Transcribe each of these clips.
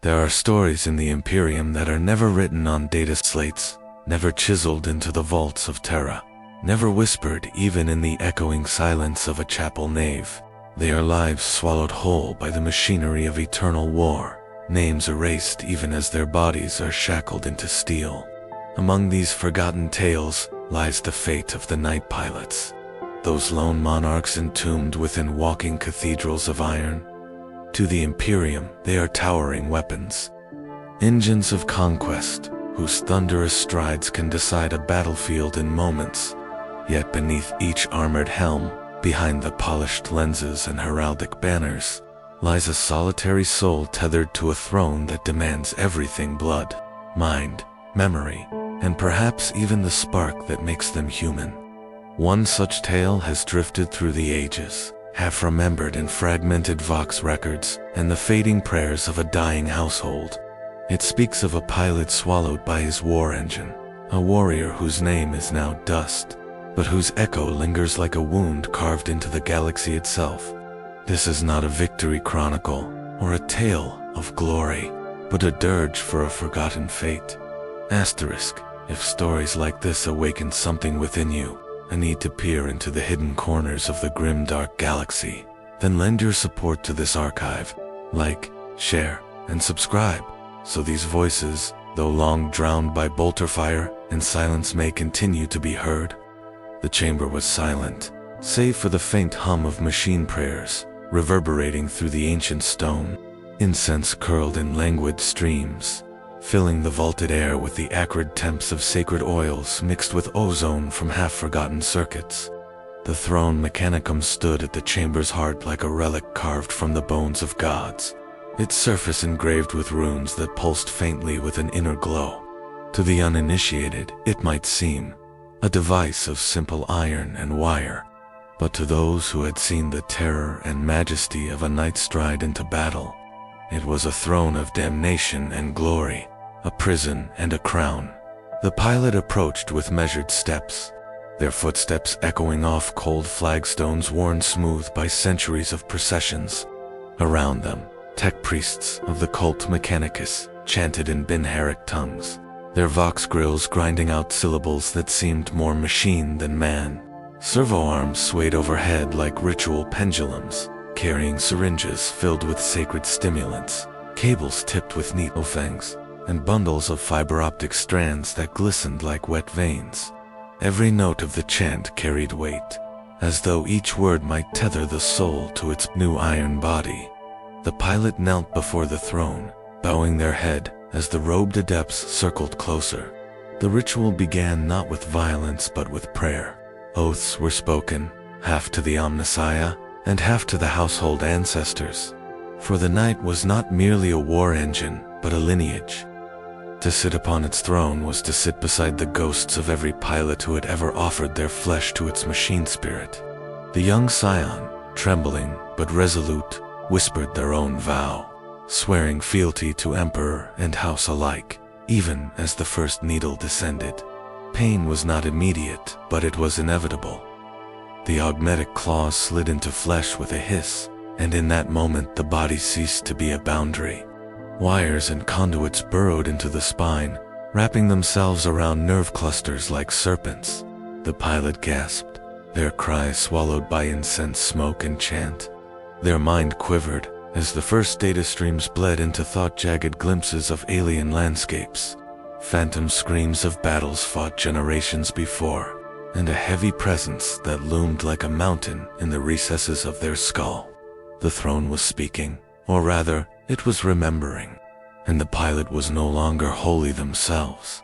There are stories in the Imperium that are never written on data slates, never chiseled into the vaults of Terra, never whispered even in the echoing silence of a chapel nave. They are lives swallowed whole by the machinery of eternal war, names erased even as their bodies are shackled into steel. Among these forgotten tales lies the fate of the Knight Pilots, those lone monarchs entombed within walking cathedrals of iron. To the Imperium, they are towering weapons, engines of conquest, whose thunderous strides can decide a battlefield in moments. Yet beneath each armored helm, behind the polished lenses and heraldic banners, lies a solitary soul tethered to a throne that demands everything: blood, mind, memory, and perhaps even the spark that makes them human. One such tale has drifted through the ages, half remembered in fragmented Vox records and the fading prayers of a dying household. It speaks of a pilot swallowed by his war engine, a warrior whose name is now dust, but whose echo lingers like a wound carved into the galaxy itself. This is not a victory chronicle or a tale of glory, but a dirge for a forgotten fate. Asterisk, if stories like this awaken something within you, a need to peer into the hidden corners of the Grimdark galaxy, then lend your support to this archive. Like, share, and subscribe, so these voices, though long drowned by bolter fire and silence, may continue to be heard. The chamber was silent, save for the faint hum of machine prayers reverberating through the ancient stone. Incense curled in languid streams, filling the vaulted air with the acrid temps of sacred oils mixed with ozone from half-forgotten circuits. The throne mechanicum stood at the chamber's heart like a relic carved from the bones of gods, its surface engraved with runes that pulsed faintly with an inner glow. To the uninitiated, it might seem a device of simple iron and wire, but to those who had seen the terror and majesty of a knight stride into battle, it was a throne of damnation and glory, a prison and a crown. The pilot approached with measured steps, their footsteps echoing off cold flagstones worn smooth by centuries of processions. Around them, tech priests of the cult Mechanicus chanted in Binharic tongues, their vox grills grinding out syllables that seemed more machine than man. Servo arms swayed overhead like ritual pendulums, carrying syringes filled with sacred stimulants, cables tipped with needle fangs, and bundles of fiber-optic strands that glistened like wet veins. Every note of the chant carried weight, as though each word might tether the soul to its new iron body. The pilot knelt before the throne, bowing their head as the robed adepts circled closer. The ritual began not with violence but with prayer. Oaths were spoken, half to the Omnissiah and half to the household ancestors. For the knight was not merely a war engine, but a lineage. To sit upon its throne was to sit beside the ghosts of every pilot who had ever offered their flesh to its machine spirit. The young scion, trembling but resolute, whispered their own vow, swearing fealty to emperor and house alike, even as the first needle descended. Pain was not immediate, but it was inevitable. The augmetic claws slid into flesh with a hiss, and in that moment the body ceased to be a boundary. Wires and conduits burrowed into the spine, wrapping themselves around nerve clusters like serpents. The pilot gasped, their cries swallowed by incense smoke and chant. Their mind quivered as the first data streams bled into thought-jagged glimpses of alien landscapes, phantom screams of battles fought generations before, and a heavy presence that loomed like a mountain in the recesses of their skull. The throne was speaking, or rather, it was remembering, and the pilot was no longer wholly themselves.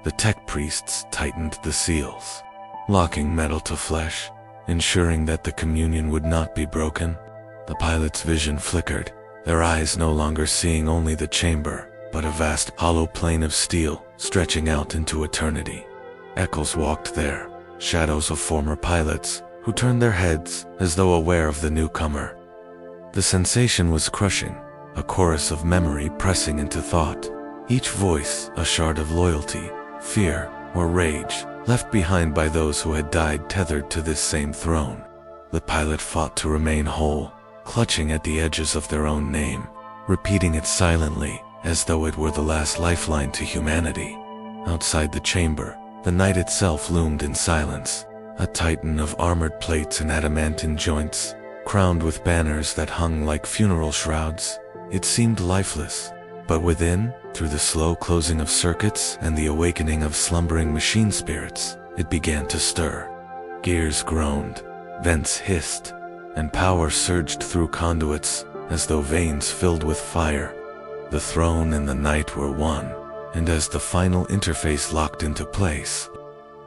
The tech priests tightened the seals, locking metal to flesh, ensuring that the communion would not be broken. The pilot's vision flickered, their eyes no longer seeing only the chamber, but a vast hollow plane of steel stretching out into eternity. Echoes walked there, shadows of former pilots, who turned their heads as though aware of the newcomer. The sensation was crushing, a chorus of memory pressing into thought, each voice a shard of loyalty, fear, or rage, left behind by those who had died tethered to this same throne. The pilot fought to remain whole, clutching at the edges of their own name, repeating it silently, as though it were the last lifeline to humanity. Outside the chamber, the night itself loomed in silence, a titan of armored plates and adamantine joints, crowned with banners that hung like funeral shrouds. It seemed lifeless, but within, through the slow closing of circuits and the awakening of slumbering machine spirits, it began to stir. Gears groaned, vents hissed, and power surged through conduits as though veins filled with fire. The throne and the night were one, and as the final interface locked into place,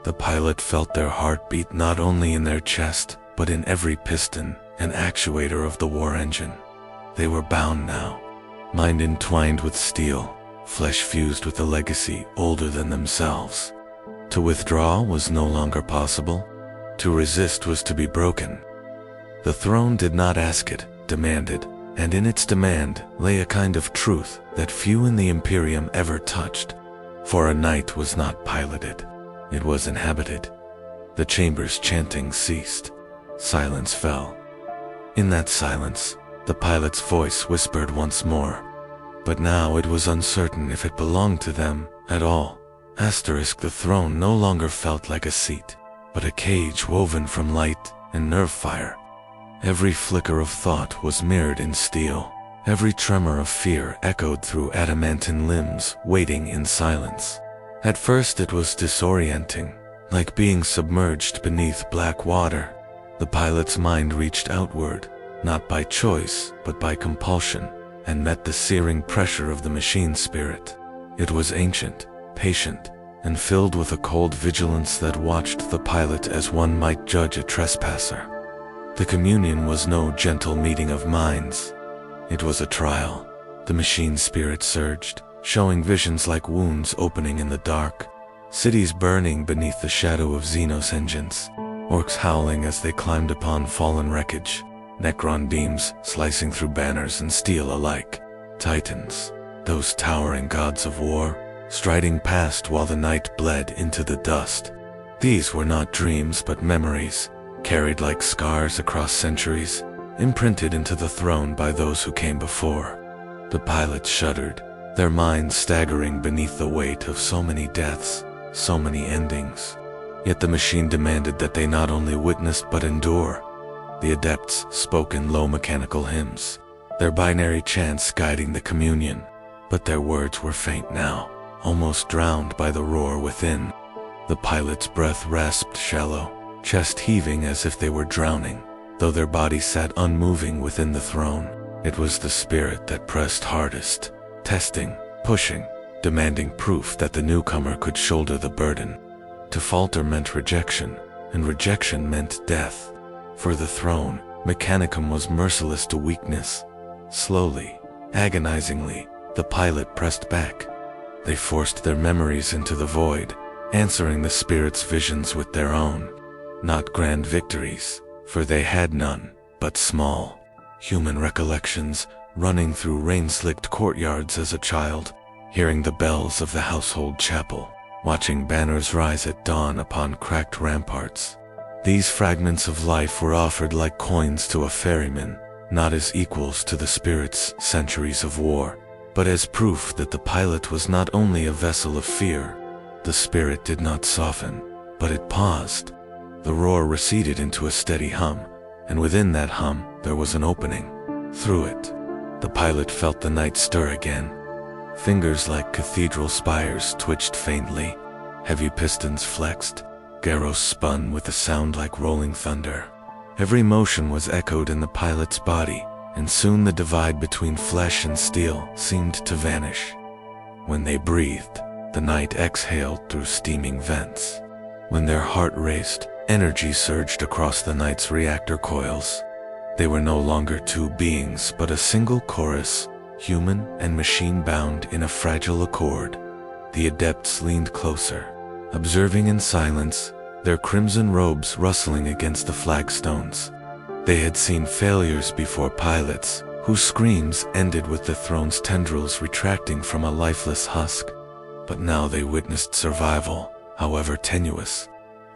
the pilot felt their heartbeat not only in their chest, but in every piston and actuator of the war engine. They were bound now, mind entwined with steel, flesh fused with a legacy older than themselves. To withdraw was no longer possible. To resist was to be broken. The throne did not ask it, demanded, and in its demand lay a kind of truth that few in the Imperium ever touched. For a night was not piloted, it was inhabited. The chamber's chanting ceased. Silence fell. In that silence, the pilot's voice whispered once more. But now it was uncertain if it belonged to them at all. The throne no longer felt like a seat, but a cage woven from light and nerve fire. Every flicker of thought was mirrored in steel. Every tremor of fear echoed through adamantine limbs, waiting in silence. At first it was disorienting, like being submerged beneath black water. The pilot's mind reached outward, not by choice, but by compulsion, and met the searing pressure of the machine spirit. It was ancient, patient, and filled with a cold vigilance that watched the pilot as one might judge a trespasser. The communion was no gentle meeting of minds. It was a trial. The machine spirit surged, showing visions like wounds opening in the dark, cities burning beneath the shadow of Xenos engines, orcs howling as they climbed upon fallen wreckage, Necron beams slicing through banners and steel alike, titans, those towering gods of war, striding past while the night bled into the dust. These were not dreams but memories, carried like scars across centuries, imprinted into the throne by those who came before. The pilots shuddered, their minds staggering beneath the weight of so many deaths, so many endings. Yet the machine demanded that they not only witness but endure. The adepts spoke in low mechanical hymns, their binary chants guiding the communion, but their words were faint now, almost drowned by the roar within. The pilot's breath rasped shallow, chest heaving as if they were drowning, though their bodies sat unmoving within the throne. It was the spirit that pressed hardest, testing, pushing, demanding proof that the newcomer could shoulder the burden. To falter meant rejection, and rejection meant death. For the throne, Mechanicum was merciless to weakness. Slowly, agonizingly, the pilot pressed back. They forced their memories into the void, answering the spirit's visions with their own. Not grand victories, for they had none, but small, human recollections running through rain-slicked courtyards as a child, hearing the bells of the household chapel, watching banners rise at dawn upon cracked ramparts. These fragments of life were offered like coins to a ferryman, not as equals to the spirit's centuries of war, but as proof that the pilot was not only a vessel of fear. The spirit did not soften, but it paused. The roar receded into a steady hum, and within that hum there was an opening. Through it, the pilot felt the night stir again. Fingers like cathedral spires twitched faintly, heavy pistons flexed, Garros spun with a sound like rolling thunder. Every motion was echoed in the pilot's body, and soon the divide between flesh and steel seemed to vanish. When they breathed, the night exhaled through steaming vents. When their heart raced, energy surged across the night's reactor coils. They were no longer two beings but a single chorus, human and machine-bound in a fragile accord. The adepts leaned closer, observing in silence, their crimson robes rustling against the flagstones. They had seen failures before pilots, whose screams ended with the throne's tendrils retracting from a lifeless husk. But now they witnessed survival, however tenuous.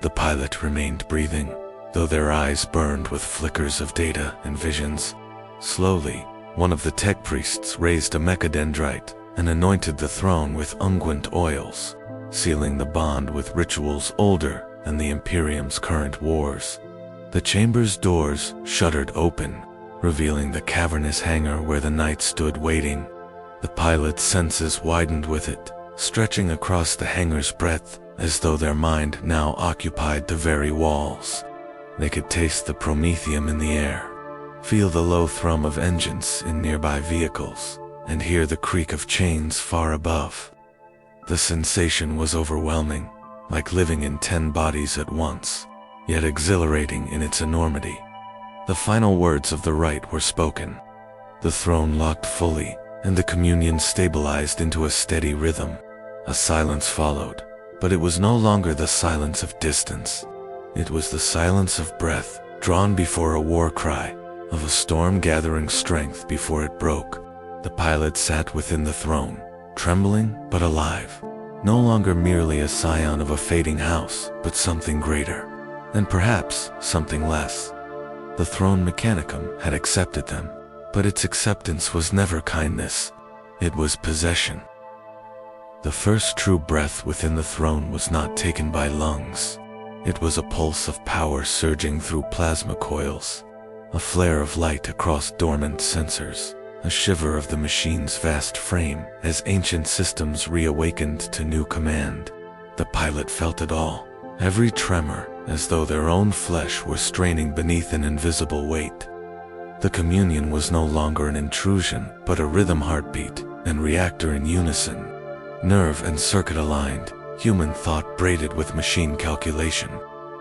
The pilot remained breathing, though their eyes burned with flickers of data and visions. Slowly, one of the tech priests raised a mechadendrite, and anointed the throne with unguent oils, sealing the bond with rituals older than the Imperium's current wars. The chamber's doors shuddered open, revealing the cavernous hangar where the knight stood waiting. The pilot's senses widened with it, stretching across the hangar's breadth as though their mind now occupied the very walls. They could taste the promethium in the air, feel the low thrum of engines in nearby vehicles, and hear the creak of chains far above. The sensation was overwhelming, like living in 10 bodies at once, yet exhilarating in its enormity. The final words of the rite were spoken. The throne locked fully, and the communion stabilized into a steady rhythm. A silence followed, but it was no longer the silence of distance. It was the silence of breath, drawn before a war cry, of a storm gathering strength before it broke. The pilot sat within the throne, trembling but alive, no longer merely a scion of a fading house, but something greater, and perhaps something less. The throne mechanicum had accepted them, but its acceptance was never kindness. It was possession. The first true breath within the throne was not taken by lungs. It was a pulse of power surging through plasma coils, a flare of light across dormant sensors, a shiver of the machine's vast frame as ancient systems reawakened to new command. The pilot felt it all, every tremor, as though their own flesh were straining beneath an invisible weight. The communion was no longer an intrusion, but a rhythm heartbeat and reactor in unison. Nerve and circuit aligned, human thought braided with machine calculation.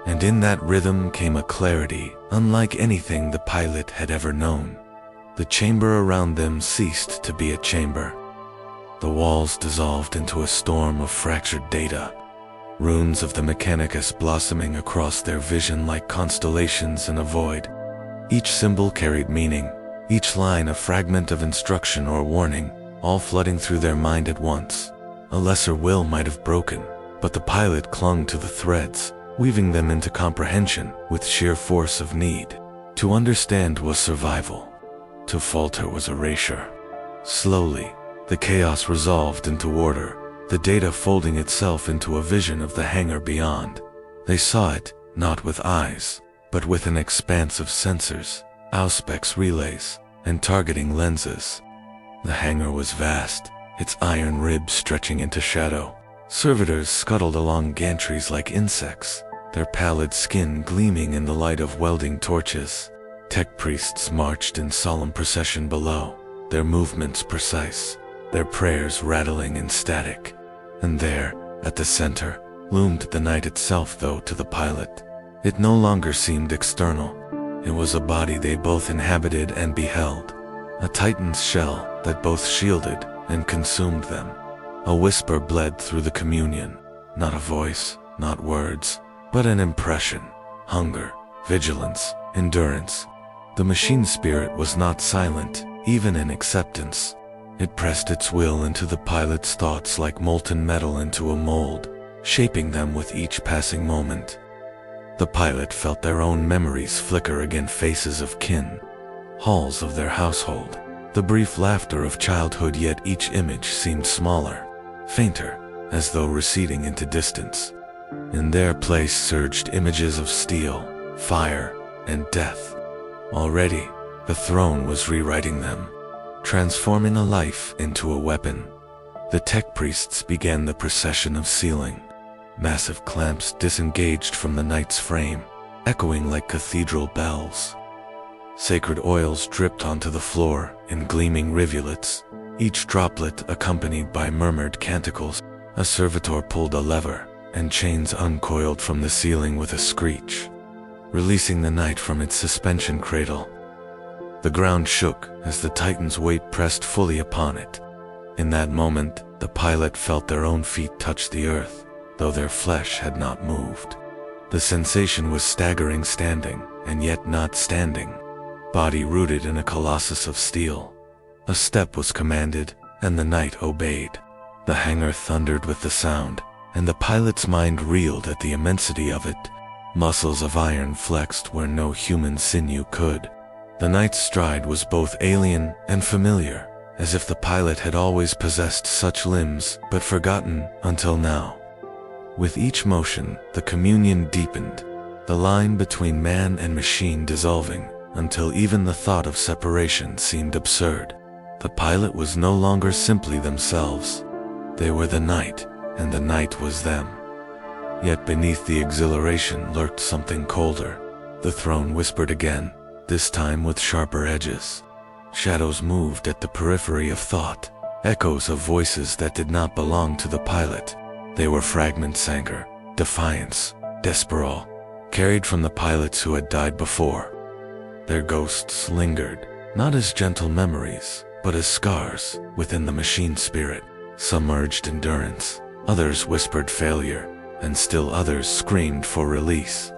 And in that rhythm came a clarity unlike anything the pilot had ever known. The chamber around them ceased to be a chamber. The walls dissolved into a storm of fractured data, runes of the Mechanicus blossoming across their vision like constellations in a void. Each symbol carried meaning, each line a fragment of instruction or warning, all flooding through their mind at once. A lesser will might have broken, but the pilot clung to the threads, weaving them into comprehension with sheer force of need. To understand was survival. To falter was erasure. Slowly, the chaos resolved into order, the data folding itself into a vision of the hangar beyond. They saw it, not with eyes, but with an expanse of sensors, auspex relays, and targeting lenses. The hangar was vast, its iron ribs stretching into shadow. Servitors scuttled along gantries like insects, their pallid skin gleaming in the light of welding torches. Tech priests marched in solemn procession below, their movements precise, their prayers rattling in static. And there, at the center, loomed the night itself, though to the pilot it no longer seemed external. It was a body they both inhabited and beheld, a titan's shell that both shielded and consumed them. A whisper bled through the communion, not a voice, not words, but an impression, hunger, vigilance, endurance. The machine spirit was not silent, even in acceptance. It pressed its will into the pilot's thoughts like molten metal into a mold, shaping them with each passing moment. The pilot felt their own memories flicker against faces of kin, halls of their household, the brief laughter of childhood, yet each image seemed smaller, fainter, as though receding into distance. In their place surged images of steel, fire, and death. Already, the throne was rewriting them, transforming a life into a weapon. The tech priests began the procession of sealing. Massive clamps disengaged from the knight's frame, echoing like cathedral bells. Sacred oils dripped onto the floor in gleaming rivulets, each droplet accompanied by murmured canticles. A servitor pulled a lever, and chains uncoiled from the ceiling with a screech, releasing the knight from its suspension cradle. The ground shook as the titan's weight pressed fully upon it. In that moment, the pilot felt their own feet touch the earth, though their flesh had not moved. The sensation was staggering, standing, and yet not standing. Body rooted in a colossus of steel. A step was commanded, and the knight obeyed. The hangar thundered with the sound, and the pilot's mind reeled at the immensity of it. Muscles of iron flexed where no human sinew could. The knight's stride was both alien and familiar, as if the pilot had always possessed such limbs, but forgotten until now. With each motion, the communion deepened, the line between man and machine dissolving, until even the thought of separation seemed absurd. The pilot was no longer simply themselves. They were the night, and the night was them. Yet beneath the exhilaration lurked something colder. The throne whispered again, this time with sharper edges. Shadows moved at the periphery of thought, echoes of voices that did not belong to the pilot. They were fragments, anger, defiance, desperal, carried from the pilots who had died before. Their ghosts lingered, not as gentle memories, but as scars within the machine spirit. Some urged endurance, others whispered failure, and still others screamed for release.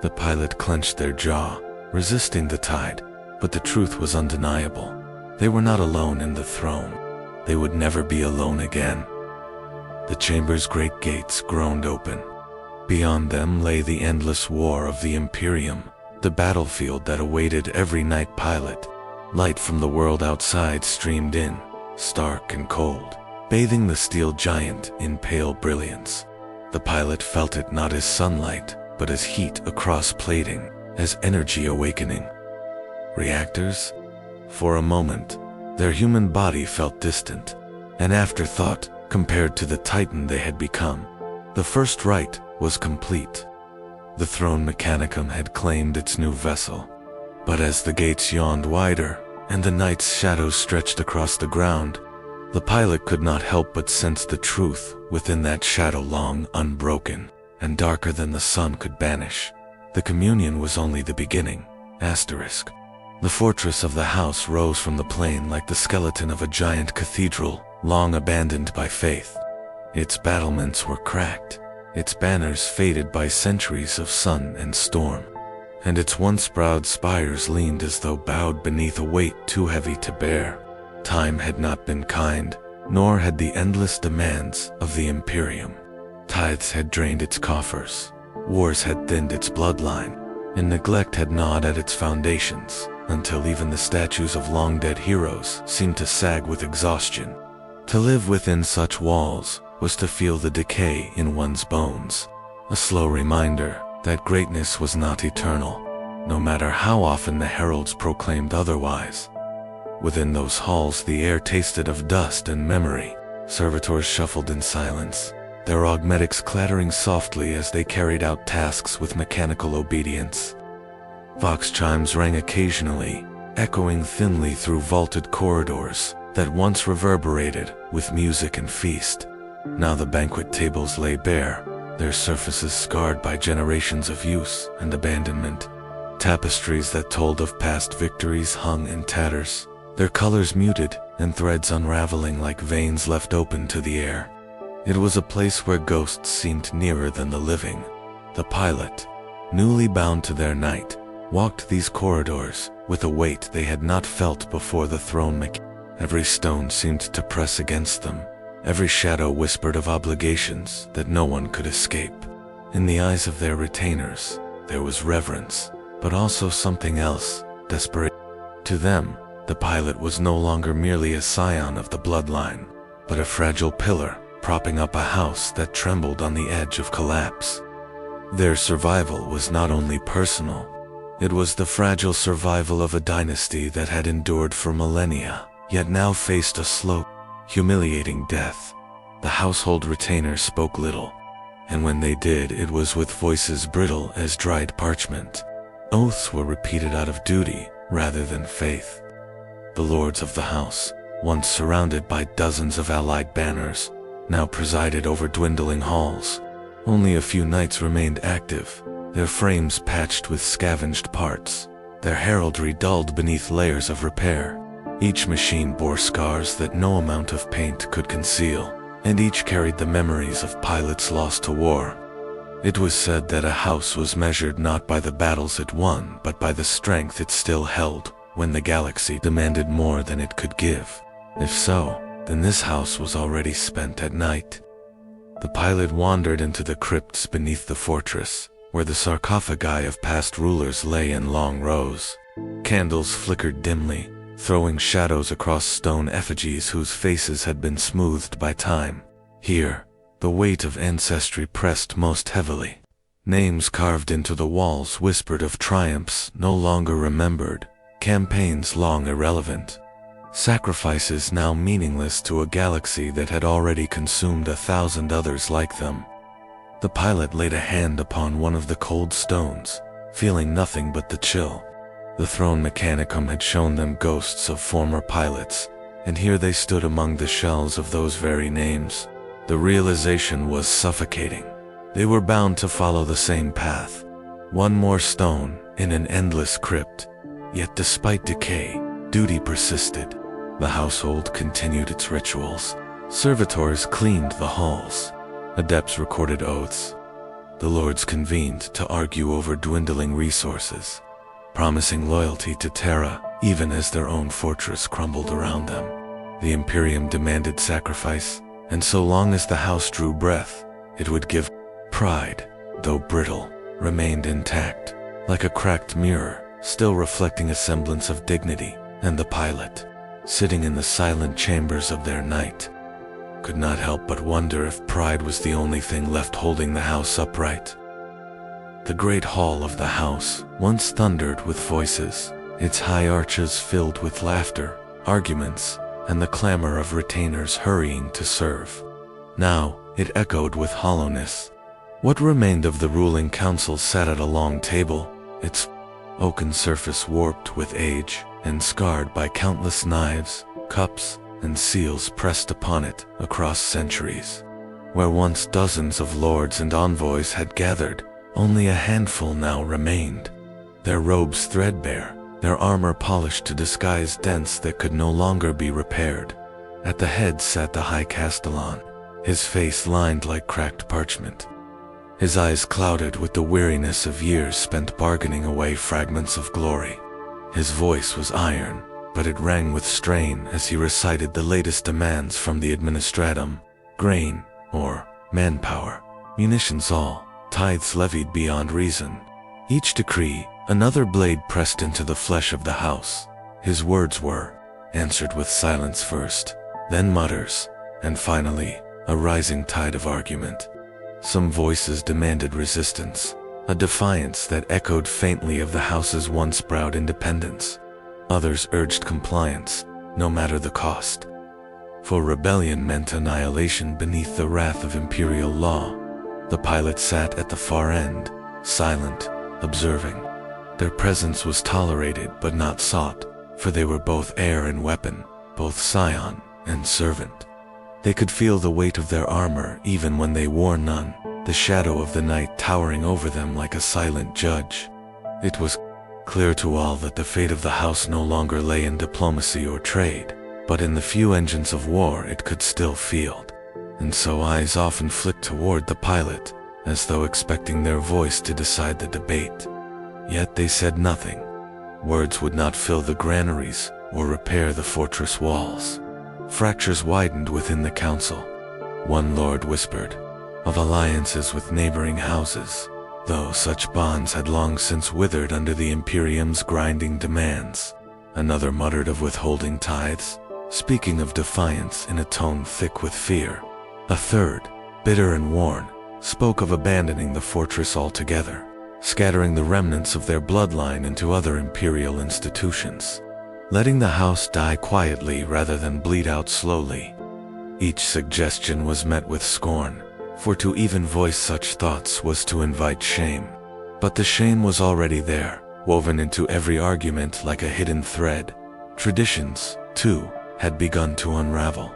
The pilot clenched their jaw, resisting the tide, but the truth was undeniable. They were not alone in the throne. They would never be alone again. The chamber's great gates groaned open. Beyond them lay the endless war of the Imperium, the battlefield that awaited every night pilot. Light from the world outside streamed in, stark and cold, bathing the steel giant in pale brilliance. The pilot felt it not as sunlight, but as heat across plating, as energy awakening. Reactors? For a moment, their human body felt distant, an afterthought compared to the titan they had become. The first rite was complete. The throne mechanicum had claimed its new vessel. But as the gates yawned wider, and the night's shadows stretched across the ground, the pilot could not help but sense the truth within that shadow, long unbroken, and darker than the sun could banish. The communion was only the beginning. Asterisk. The fortress of the house rose from the plain like the skeleton of a giant cathedral, long abandoned by faith. Its battlements were cracked, its banners faded by centuries of sun and storm, and its once proud spires leaned as though bowed beneath a weight too heavy to bear. Time had not been kind, nor had the endless demands of the Imperium. Tithes had drained its coffers, wars had thinned its bloodline, and neglect had gnawed at its foundations, until even the statues of long-dead heroes seemed to sag with exhaustion. To live within such walls was to feel the decay in one's bones, a slow reminder that greatness was not eternal, no matter how often the heralds proclaimed otherwise. Within those halls the air tasted of dust and memory. Servitors shuffled in silence, their augmetics clattering softly as they carried out tasks with mechanical obedience. Vox chimes rang occasionally, echoing thinly through vaulted corridors that once reverberated with music and feast. Now the banquet tables lay bare, their surfaces scarred by generations of use and abandonment. Tapestries that told of past victories hung in tatters, their colors muted and threads unraveling like veins left open to the air. It was a place where ghosts seemed nearer than the living. The pilot, newly bound to their night, walked these corridors with a weight they had not felt before the throne. Every stone seemed to press against them. Every shadow whispered of obligations that no one could escape. In the eyes of their retainers, there was reverence, but also something else, desperate. To them, the pilot was no longer merely a scion of the bloodline, but a fragile pillar propping up a house that trembled on the edge of collapse. Their survival was not only personal, it was the fragile survival of a dynasty that had endured for millennia, yet now faced a slow, humiliating death. The household retainers spoke little, and when they did, it was with voices brittle as dried parchment. Oaths were repeated out of duty rather than faith. The lords of the house, once surrounded by dozens of allied banners, now presided over dwindling halls. Only a few knights remained active, their frames patched with scavenged parts, their heraldry dulled beneath layers of repair. Each machine bore scars that no amount of paint could conceal, and each carried the memories of pilots lost to war. It was said that a house was measured not by the battles it won, but by the strength it still held when the galaxy demanded more than it could give. If so, then this house was already spent at night. The pilot wandered into the crypts beneath the fortress, where the sarcophagi of past rulers lay in long rows. Candles flickered dimly, throwing shadows across stone effigies whose faces had been smoothed by time. Here, the weight of ancestry pressed most heavily. Names carved into the walls whispered of triumphs no longer remembered, campaigns long irrelevant, sacrifices now meaningless to a galaxy that had already consumed 1,000 others like them. The pilot laid a hand upon one of the cold stones, feeling nothing but the chill. The throne mechanicum had shown them ghosts of former pilots, and here they stood among the shells of those very names. The realization was suffocating. They were bound to follow the same path. One more stone in an endless crypt. Yet despite decay, duty persisted. The household continued its rituals. Servitors cleaned the halls. Adepts recorded oaths. The lords convened to argue over dwindling resources, promising loyalty to Terra even as their own fortress crumbled around them. The Imperium demanded sacrifice, and so long as the house drew breath, it would give. Pride, though brittle, remained intact, like a cracked mirror, still reflecting a semblance of dignity, and the pilot, sitting in the silent chambers of their night, could not help but wonder if pride was the only thing left holding the house upright. The great hall of the house once thundered with voices, its high arches filled with laughter, arguments, and the clamor of retainers hurrying to serve. Now, it echoed with hollowness. What remained of the ruling council sat at a long table, its oaken surface warped with age and scarred by countless knives, cups, and seals pressed upon it across centuries. Where once dozens of lords and envoys had gathered, only a handful now remained, their robes threadbare, their armor polished to disguise dents that could no longer be repaired. At the head sat the High Castellan, his face lined like cracked parchment, his eyes clouded with the weariness of years spent bargaining away fragments of glory. His voice was iron, but it rang with strain as he recited the latest demands from the administratum: grain, or manpower, munitions, all tithes levied beyond reason. Each decree, another blade pressed into the flesh of the house. His words were answered with silence first, then mutters, and finally, a rising tide of argument. Some voices demanded resistance, a defiance that echoed faintly of the house's once proud independence. Others urged compliance, no matter the cost. For rebellion meant annihilation beneath the wrath of imperial law. The pilot sat at the far end, silent, observing. Their presence was tolerated but not sought, for they were both heir and weapon, both scion and servant. They could feel the weight of their armor even when they wore none, the shadow of the night towering over them like a silent judge. It was clear to all that the fate of the house no longer lay in diplomacy or trade, but in the few engines of war it could still field. And so eyes often flicked toward the pilot, as though expecting their voice to decide the debate. Yet they said nothing. Words would not fill the granaries or repair the fortress walls. Fractures widened within the council. One lord whispered of alliances with neighboring houses, though such bonds had long since withered under the Imperium's grinding demands. Another muttered of withholding tithes, speaking of defiance in a tone thick with fear. A third, bitter and worn, spoke of abandoning the fortress altogether, scattering the remnants of their bloodline into other imperial institutions, letting the house die quietly rather than bleed out slowly. Each suggestion was met with scorn, for to even voice such thoughts was to invite shame. But the shame was already there, woven into every argument like a hidden thread. Traditions, too, had begun to unravel.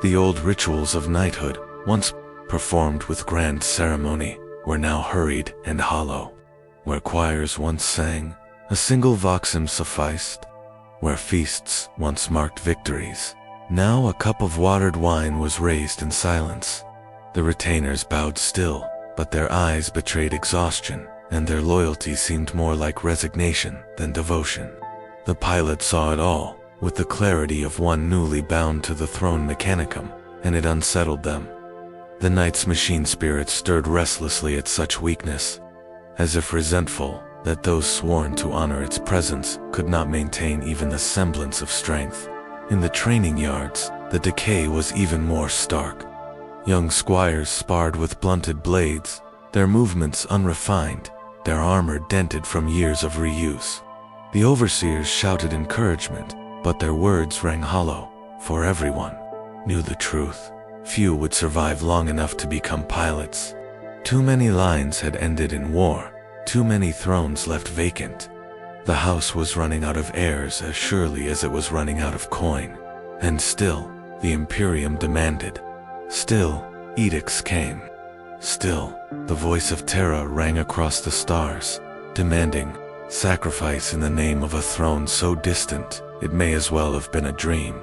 The old rituals of knighthood, once performed with grand ceremony, were now hurried and hollow. Where choirs once sang, a single voxim sufficed. Where feasts once marked victories, now a cup of watered wine was raised in silence. The retainers bowed still, but their eyes betrayed exhaustion, and their loyalty seemed more like resignation than devotion. The pilot saw it all, with the clarity of one newly bound to the throne mechanicum, and it unsettled them. The knight's machine spirit stirred restlessly at such weakness. As if resentful, that those sworn to honor its presence could not maintain even the semblance of strength. In the training yards, the decay was even more stark. Young squires sparred with blunted blades, their movements unrefined, their armor dented from years of reuse. The overseers shouted encouragement, but their words rang hollow, for everyone knew the truth. Few would survive long enough to become pilots. Too many lines had ended in war, too many thrones left vacant. The house was running out of heirs as surely as it was running out of coin. And still, the Imperium demanded. Still, edicts came. Still, the voice of Terra rang across the stars, demanding sacrifice in the name of a throne so distant, it may as well have been a dream.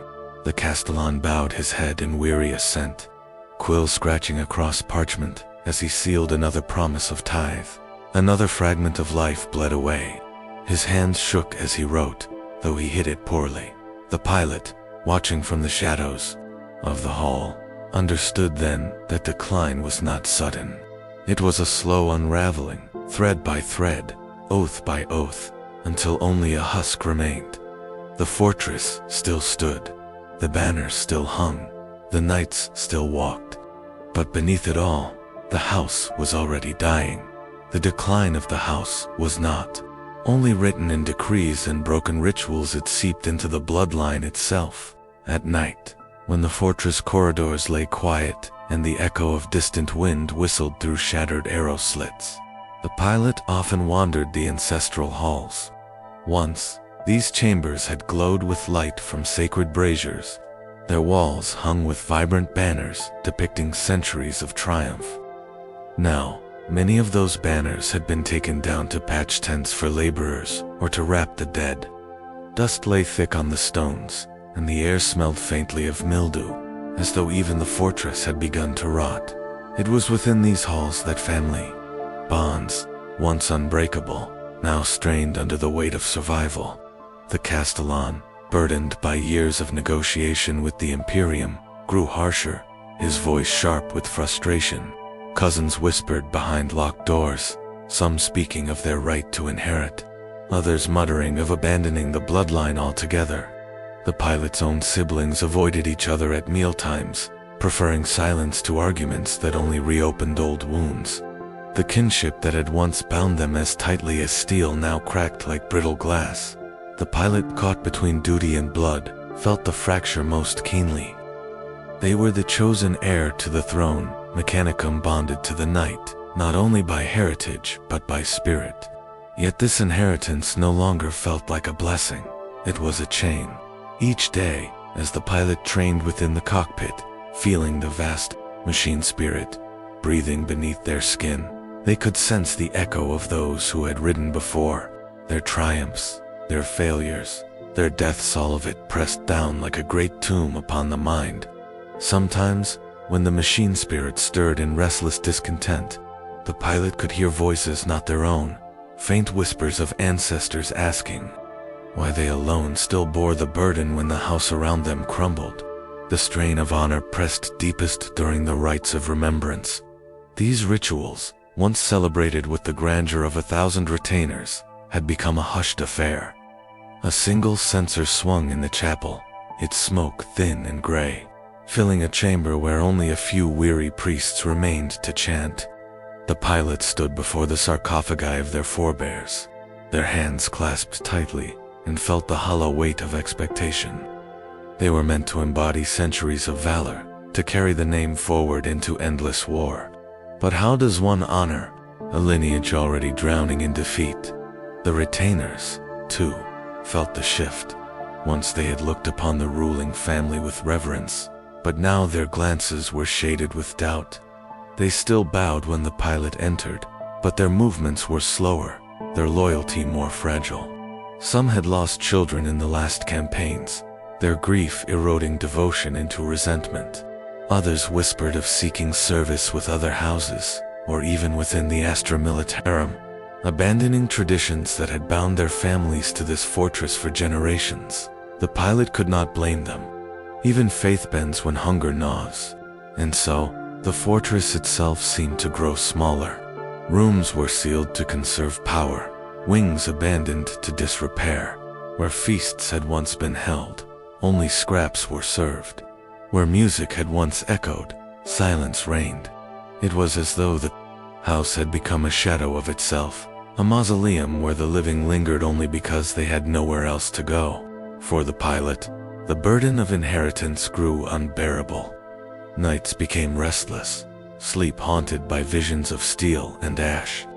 The Castellan bowed his head in weary assent, quill scratching across parchment as he sealed another promise of tithe. Another fragment of life bled away. His hands shook as he wrote, though he hid it poorly. The pilot, watching from the shadows of the hall, understood then that decline was not sudden. It was a slow unraveling, thread by thread, oath by oath, until only a husk remained. The fortress still stood, the banners still hung, the knights still walked. But beneath it all, the house was already dying. The decline of the house was not only written in decrees and broken rituals, it seeped into the bloodline itself. At night, when the fortress corridors lay quiet and the echo of distant wind whistled through shattered arrow slits, the pilot often wandered the ancestral halls. Once, these chambers had glowed with light from sacred braziers, their walls hung with vibrant banners depicting centuries of triumph. Now, many of those banners had been taken down to patch tents for laborers or to wrap the dead. Dust lay thick on the stones, and the air smelled faintly of mildew, as though even the fortress had begun to rot. It was within these halls that family bonds, once unbreakable, now strained under the weight of survival. The Castellan, burdened by years of negotiation with the Imperium, grew harsher, his voice sharp with frustration. Cousins whispered behind locked doors, some speaking of their right to inherit, others muttering of abandoning the bloodline altogether. The pilot's own siblings avoided each other at mealtimes, preferring silence to arguments that only reopened old wounds. The kinship that had once bound them as tightly as steel now cracked like brittle glass. The pilot, caught between duty and blood, felt the fracture most keenly. They were the chosen heir to the throne, Mechanicum bonded to the knight, not only by heritage but by spirit. Yet this inheritance no longer felt like a blessing, it was a chain. Each day, as the pilot trained within the cockpit, feeling the vast machine spirit breathing beneath their skin, they could sense the echo of those who had ridden before, their triumphs, their failures, their deaths, all of it pressed down like a great tomb upon the mind. Sometimes, when the machine spirit stirred in restless discontent, the pilot could hear voices not their own, faint whispers of ancestors asking why they alone still bore the burden when the house around them crumbled. The strain of honor pressed deepest during the rites of remembrance. These rituals, once celebrated with the grandeur of 1,000 retainers, had become a hushed affair. A single censer swung in the chapel, its smoke thin and gray, filling a chamber where only a few weary priests remained to chant. The pilots stood before the sarcophagi of their forebears, their hands clasped tightly, and felt the hollow weight of expectation. They were meant to embody centuries of valor, to carry the name forward into endless war. But how does one honor a lineage already drowning in defeat? The retainers, too, felt the shift. Once they had looked upon the ruling family with reverence, but now their glances were shaded with doubt. They still bowed when the pilot entered, but their movements were slower, their loyalty more fragile. Some had lost children in the last campaigns, their grief eroding devotion into resentment. Others whispered of seeking service with other houses, or even within the Astra Militarum, abandoning traditions that had bound their families to this fortress for generations. The pilot could not blame them. Even faith bends when hunger gnaws. And so, the fortress itself seemed to grow smaller. Rooms were sealed to conserve power. wings abandoned to disrepair. Where feasts had once been held, only scraps were served. Where music had once echoed, silence reigned. It was as though the house had become a shadow of itself, a mausoleum where the living lingered only because they had nowhere else to go. For the pilot, the burden of inheritance grew unbearable. Nights became restless, sleep haunted by visions of steel and ash.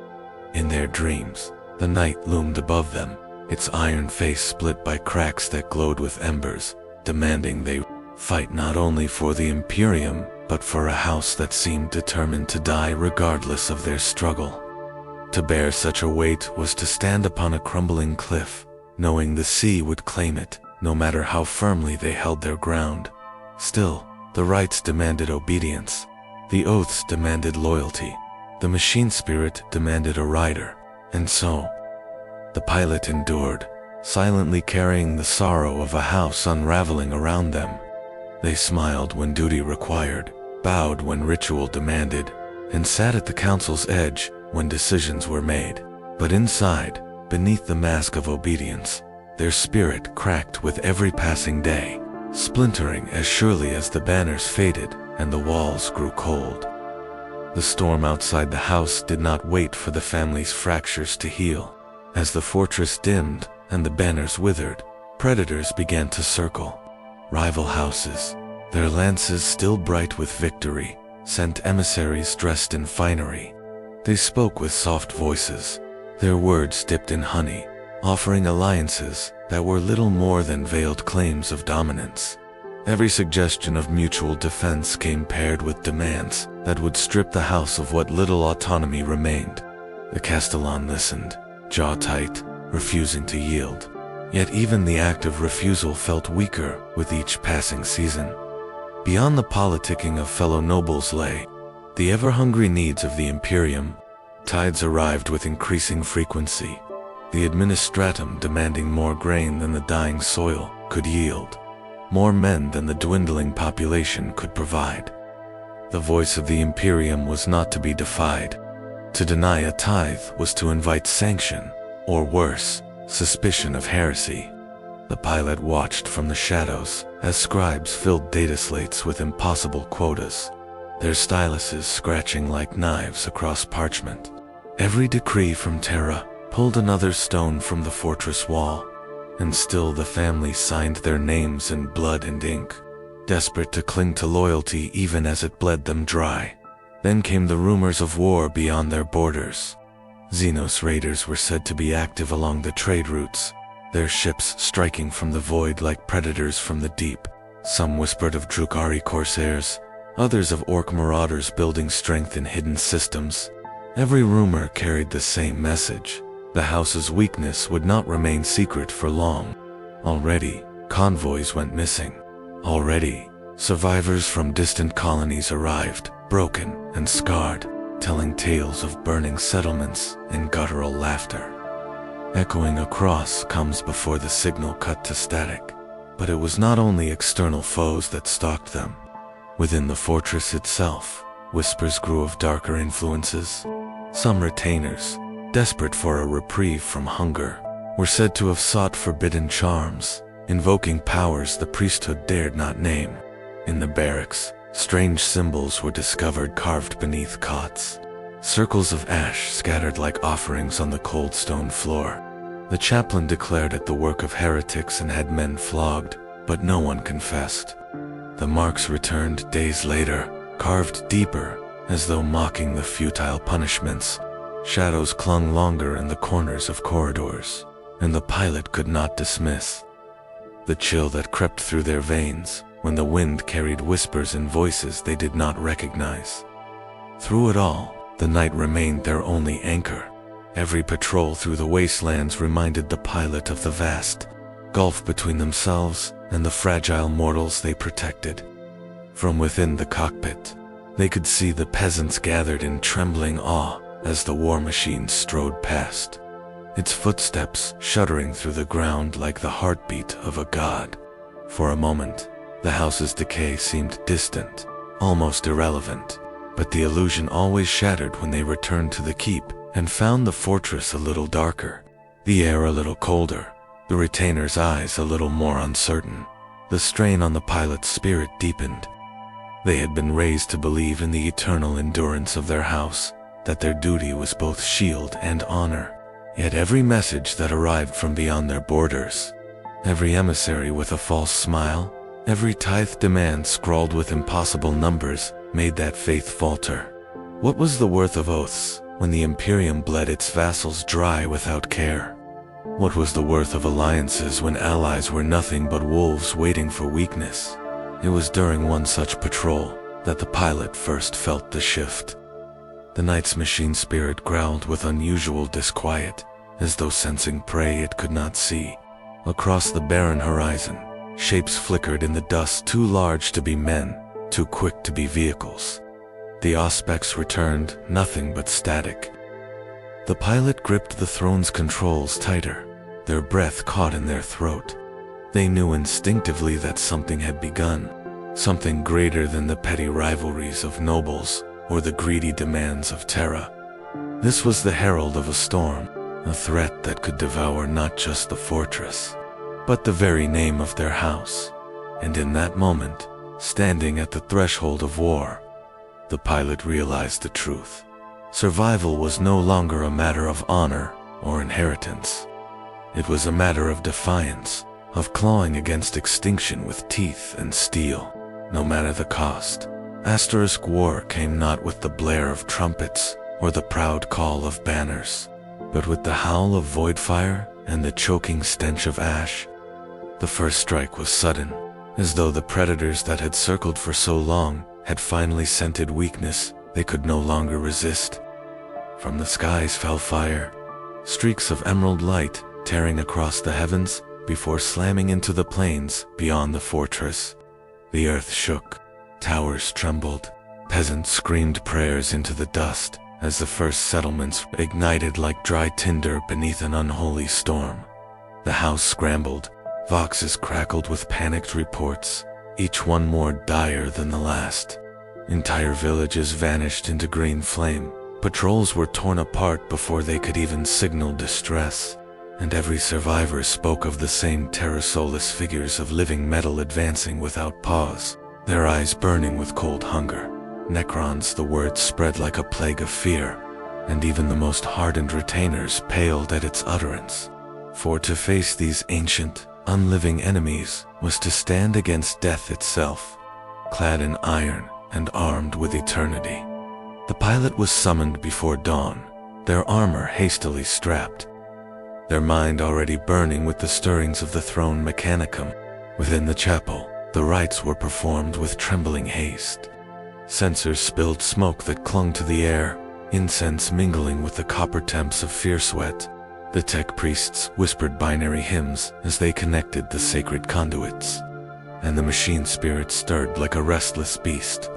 In their dreams, the night loomed above them, its iron face split by cracks that glowed with embers, demanding they fight not only for the Imperium, but for a house that seemed determined to die regardless of their struggle. To bear such a weight was to stand upon a crumbling cliff, knowing the sea would claim it, no matter how firmly they held their ground. Still, the rites demanded obedience. The oaths demanded loyalty. The machine spirit demanded a rider. And so, the pilot endured, silently carrying the sorrow of a house unraveling around them. They smiled when duty required, bowed when ritual demanded, and sat at the council's edge when decisions were made. But inside, beneath the mask of obedience, their spirit cracked with every passing day, splintering as surely as the banners faded and the walls grew cold. The storm outside the house did not wait for the family's fractures to heal. As the fortress dimmed and the banners withered, predators began to circle. Rival houses, their lances still bright with victory, sent emissaries dressed in finery. They spoke with soft voices, their words dipped in honey, offering alliances that were little more than veiled claims of dominance. Every suggestion of mutual defense came paired with demands that would strip the house of what little autonomy remained. The Castellan listened, jaw tight, refusing to yield. Yet even the act of refusal felt weaker with each passing season. Beyond the politicking of fellow nobles lay the ever-hungry needs of the Imperium. Tides arrived with increasing frequency, the administratum demanding more grain than the dying soil could yield, more men than the dwindling population could provide. The voice of the Imperium was not to be defied. To deny a tithe was to invite sanction, or worse, suspicion of heresy. The pilot watched from the shadows as scribes filled data slates with impossible quotas, their styluses scratching like knives across parchment. Every decree from Terra pulled another stone from the fortress wall, and still the family signed their names in blood and ink, desperate to cling to loyalty even as it bled them dry. Then came the rumors of war beyond their borders. Xenos raiders were said to be active along the trade routes, their ships striking from the void like predators from the deep. Some whispered of Drukhari corsairs, others of orc marauders building strength in hidden systems. Every rumor carried the same message. The house's weakness would not remain secret for long. Already, convoys went missing. Already, survivors from distant colonies arrived, broken and scarred, telling tales of burning settlements and guttural laughter. Echoing across comes before the signal cut to static. But it was not only external foes that stalked them. Within the fortress itself, whispers grew of darker influences. Some retainers, desperate for a reprieve from hunger, were said to have sought forbidden charms, invoking powers the priesthood dared not name. In the barracks, strange symbols were discovered carved beneath cots. Circles of ash scattered like offerings on the cold stone floor. The chaplain declared it the work of heretics and had men flogged, but no one confessed. The marks returned days later, carved deeper, as though mocking the futile punishments. Shadows clung longer in the corners of corridors, and the pilot could not dismiss the chill that crept through their veins when the wind carried whispers and voices they did not recognize. Through it all, the night remained their only anchor. Every patrol through the wastelands reminded the pilot of the vast gulf between themselves and the fragile mortals they protected. From within the cockpit, they could see the peasants gathered in trembling awe as the war machine strode past, its footsteps shuddering through the ground like the heartbeat of a god. For a moment, the house's decay seemed distant, almost irrelevant, but the illusion always shattered when they returned to the keep and found the fortress a little darker, The air a little colder, the retainer's eyes a little more uncertain. The strain on the pilot's spirit deepened. They had been raised to believe in the eternal endurance of their house, that their duty was both shield and honor. Yet every message that arrived from beyond their borders, every emissary with a false smile, every tithe demand scrawled with impossible numbers, made that faith falter. What was the worth of oaths when the Imperium bled its vassals dry without care? What was the worth of alliances when allies were nothing but wolves waiting for weakness? It was during one such patrol that the pilot first felt the shift. The knight's machine spirit growled with unusual disquiet, as though sensing prey it could not see. Across the barren horizon, shapes flickered in the dust, too large to be men, too quick to be vehicles. The auspex returned, nothing but static. The pilot gripped the throne's controls tighter, their breath caught in their throat. They knew instinctively that something had begun, something greater than the petty rivalries of nobles or the greedy demands of Terra. This was the herald of a storm, a threat that could devour not just the fortress, but the very name of their house. And in that moment, standing at the threshold of war, the pilot realized the truth. Survival was no longer a matter of honor or inheritance. It was a matter of defiance, of clawing against extinction with teeth and steel, no matter the cost. War came not with the blare of trumpets or the proud call of banners, but with the howl of void fire and the choking stench of ash. The first strike was sudden, as though the predators that had circled for so long had finally scented weakness they could no longer resist. From the skies fell fire, streaks of emerald light tearing across the heavens before slamming into the plains beyond the fortress. The earth shook, towers trembled, peasants screamed prayers into the dust as the first settlements ignited like dry tinder beneath an unholy storm. The house scrambled, voxes crackled with panicked reports, each one more dire than the last. Entire villages vanished into green flame, patrols were torn apart before they could even signal distress, and every survivor spoke of the same terror-soulless figures of living metal advancing without pause, their eyes burning with cold hunger. Necrons, the word spread like a plague of fear, and even the most hardened retainers paled at its utterance. For to face these ancient, unliving enemies was to stand against death itself, clad in iron and armed with eternity. The pilot was summoned before dawn, their armor hastily strapped, their mind already burning with the stirrings of the throne mechanicum. Within the chapel, the rites were performed with trembling haste. Censers spilled smoke that clung to the air, incense mingling with the copper temps of fear sweat. The tech priests whispered binary hymns as they connected the sacred conduits, and the machine spirit stirred like a restless beast.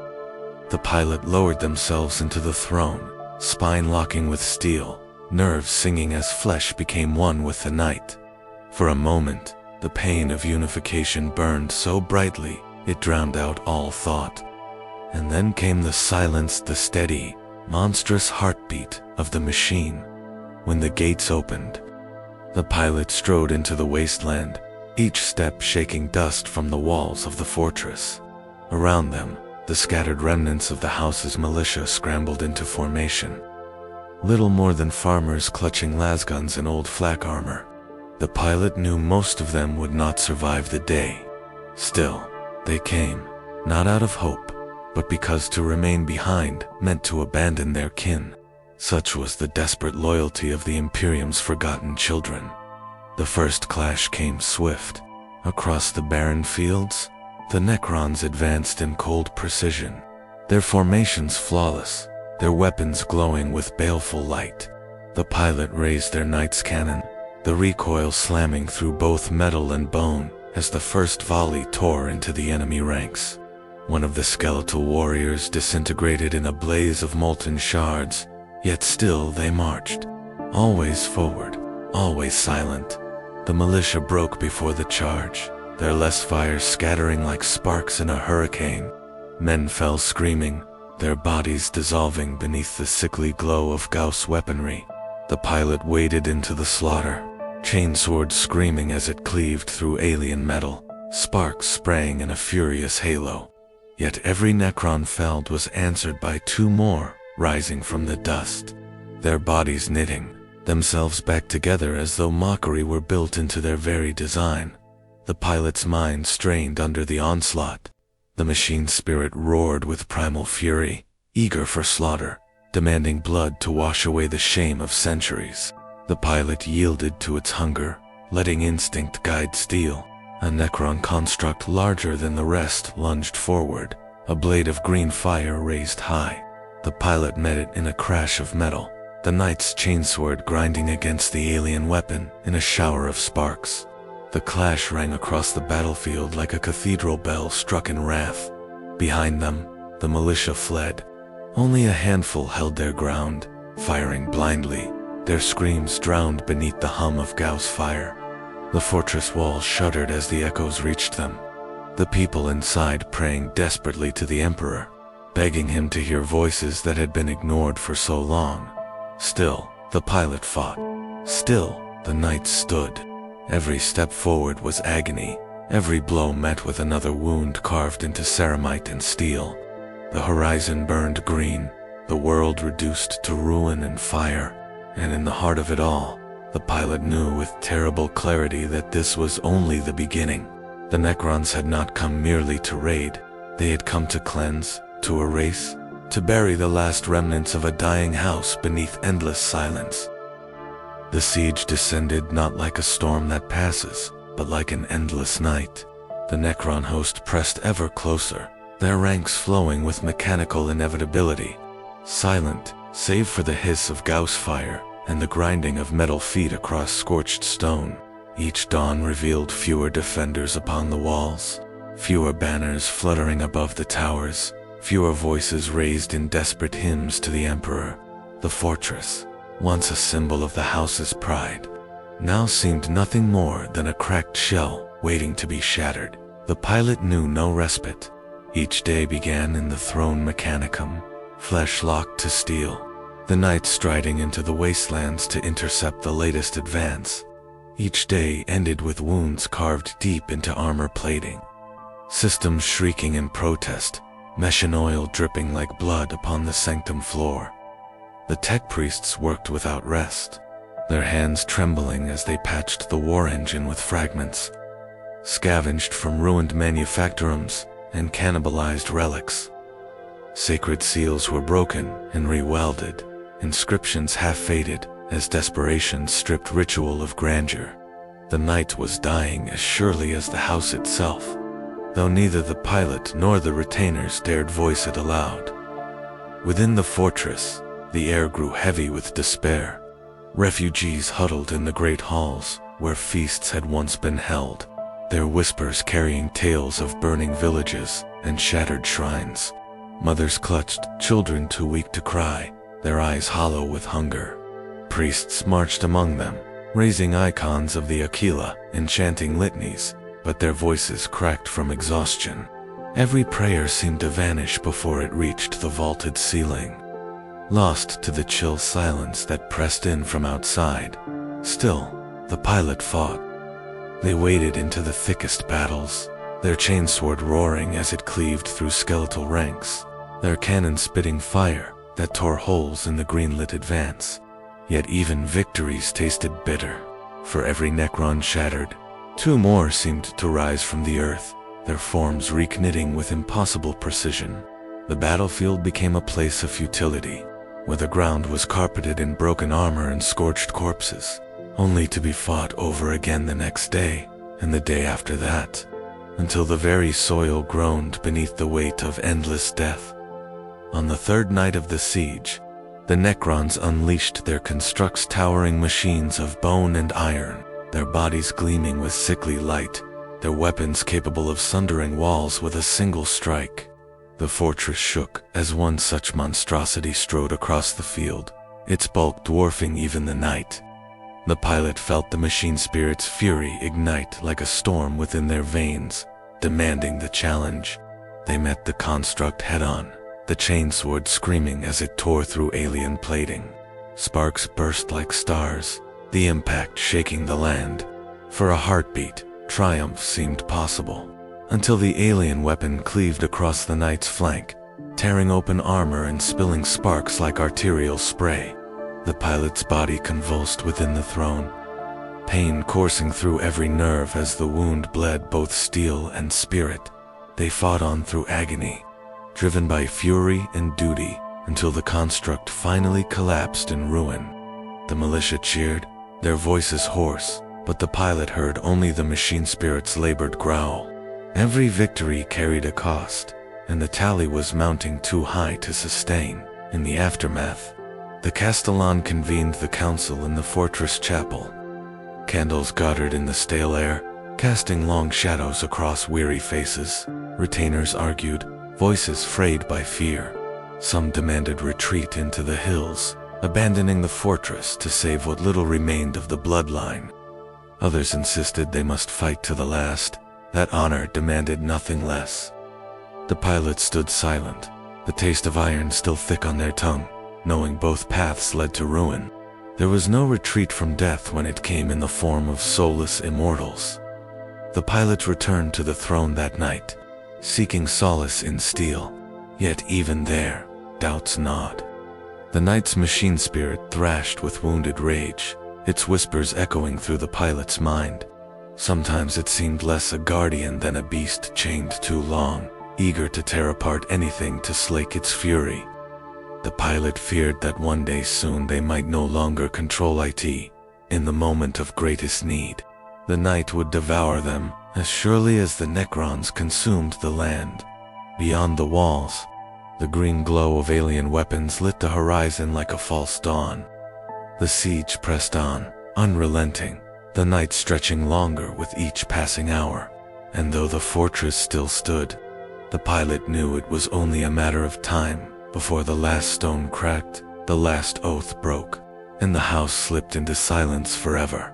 The pilot lowered themselves into the throne, spine locking with steel, nerves singing as flesh became one with the night. For a moment, the pain of unification burned so brightly it drowned out all thought. And then came the silence, the steady, monstrous heartbeat of the machine. When the gates opened, the pilot strode into the wasteland, each step shaking dust from the walls of the fortress. Around them, the scattered remnants of the house's militia scrambled into formation. Little more than farmers clutching lasguns and old flak armor. The pilot knew most of them would not survive the day. Still, they came, not out of hope, but because to remain behind meant to abandon their kin. Such was the desperate loyalty of the Imperium's forgotten children. The first clash came swift. Across the barren fields, the Necrons advanced in cold precision, their formations flawless, their weapons glowing with baleful light. The pilot raised their knight's cannon, the recoil slamming through both metal and bone as the first volley tore into the enemy ranks. One of the skeletal warriors disintegrated in a blaze of molten shards, yet still they marched, always forward, always silent. The militia broke before the charge, their less fire scattering like sparks in a hurricane. Men fell screaming, their bodies dissolving beneath the sickly glow of Gauss weaponry. The pilot waded into the slaughter, chainsword screaming as it cleaved through alien metal, sparks spraying in a furious halo. Yet every Necron felled was answered by two more, rising from the dust, their bodies knitting themselves back together as though mockery were built into their very design. The pilot's mind strained under the onslaught. The machine spirit roared with primal fury, eager for slaughter, demanding blood to wash away the shame of centuries. The pilot yielded to its hunger, letting instinct guide steel. A Necron construct larger than the rest lunged forward, a blade of green fire raised high. The pilot met it in a crash of metal, the knight's chainsword grinding against the alien weapon in a shower of sparks. The clash rang across the battlefield like a cathedral bell struck in wrath. Behind them, the militia fled. Only a handful held their ground, firing blindly, their screams drowned beneath the hum of Gauss fire. The fortress walls shuddered as the echoes reached them, the people inside praying desperately to the Emperor, begging him to hear voices that had been ignored for so long. Still, the pilot fought. Still, the knights stood. Every step forward was agony, every blow met with another wound carved into ceramite and steel. The horizon burned green, the world reduced to ruin and fire, and in the heart of it all, the pilot knew with terrible clarity that this was only the beginning. The Necrons had not come merely to raid, they had come to cleanse, to erase, to bury the last remnants of a dying house beneath endless silence. The siege descended not like a storm that passes, but like an endless night. The Necron host pressed ever closer, their ranks flowing with mechanical inevitability, silent, save for the hiss of Gauss fire and the grinding of metal feet across scorched stone. Each dawn revealed fewer defenders upon the walls, fewer banners fluttering above the towers, fewer voices raised in desperate hymns to the Emperor. The fortress, once a symbol of the house's pride, now seemed nothing more than a cracked shell waiting to be shattered. The pilot knew no respite. Each day began in the throne mechanicum, flesh locked to steel, the knights striding into the wastelands to intercept the latest advance. Each day ended with wounds carved deep into armor plating, systems shrieking in protest, mesh and oil dripping like blood upon the sanctum floor. The tech priests worked without rest, their hands trembling as they patched the war engine with fragments, scavenged from ruined manufactorums and cannibalized relics. Sacred seals were broken and rewelded, inscriptions half-faded as desperation stripped ritual of grandeur. The night was dying as surely as the house itself, though neither the pilot nor the retainers dared voice it aloud. Within the fortress, the air grew heavy with despair. Refugees huddled in the great halls where feasts had once been held, their whispers carrying tales of burning villages and shattered shrines. Mothers clutched children too weak to cry, their eyes hollow with hunger. Priests marched among them, raising icons of the Aquila and chanting litanies, but their voices cracked from exhaustion. Every prayer seemed to vanish before it reached the vaulted ceiling, lost to the chill silence that pressed in from outside. Still, the pilot fought. They waded into the thickest battles, their chainsword roaring as it cleaved through skeletal ranks, their cannon spitting fire that tore holes in the green-lit advance. Yet even victories tasted bitter. For every Necron shattered, two more seemed to rise from the earth, their forms reknitting with impossible precision. The battlefield became a place of futility, where the ground was carpeted in broken armor and scorched corpses, only to be fought over again the next day, and the day after that, until the very soil groaned beneath the weight of endless death. On the third night of the siege, the Necrons unleashed their constructs towering machines of bone and iron, their bodies gleaming with sickly light, their weapons capable of sundering walls with a single strike. The fortress shook as one such monstrosity strode across the field, its bulk dwarfing even the night. The pilot felt the machine spirit's fury ignite like a storm within their veins, demanding the challenge. They met the construct head-on, the chainsword screaming as it tore through alien plating. Sparks burst like stars, the impact shaking the land. For a heartbeat, triumph seemed possible, until the alien weapon cleaved across the knight's flank, tearing open armor and spilling sparks like arterial spray. The pilot's body convulsed within the throne, pain coursing through every nerve as the wound bled both steel and spirit. They fought on through agony, driven by fury and duty, until the construct finally collapsed in ruin. The militia cheered, their voices hoarse, but the pilot heard only the machine spirit's labored growl. Every victory carried a cost, and the tally was mounting too high to sustain. In the aftermath, the Castellan convened the council in the fortress chapel. Candles guttered in the stale air, casting long shadows across weary faces. Retainers argued, voices frayed by fear. Some demanded retreat into the hills, abandoning the fortress to save what little remained of the bloodline. Others insisted they must fight to the last. That honor demanded nothing less. The pilots stood silent, the taste of iron still thick on their tongue, knowing both paths led to ruin. There was no retreat from death when it came in the form of soulless immortals. The pilots returned to the throne that night, seeking solace in steel. Yet even there, doubts gnawed. The knight's machine spirit thrashed with wounded rage, its whispers echoing through the pilot's mind. Sometimes it seemed less a guardian than a beast chained too long, eager to tear apart anything to slake its fury. The pilot feared that one day soon they might no longer control it. In the moment of greatest need, the night would devour them as surely as the Necrons consumed the land. Beyond the walls, the green glow of alien weapons lit the horizon like a false dawn. The siege pressed on, unrelenting, the night stretching longer with each passing hour. And though the fortress still stood, the pilot knew it was only a matter of time before the last stone cracked, the last oath broke, and the house slipped into silence forever.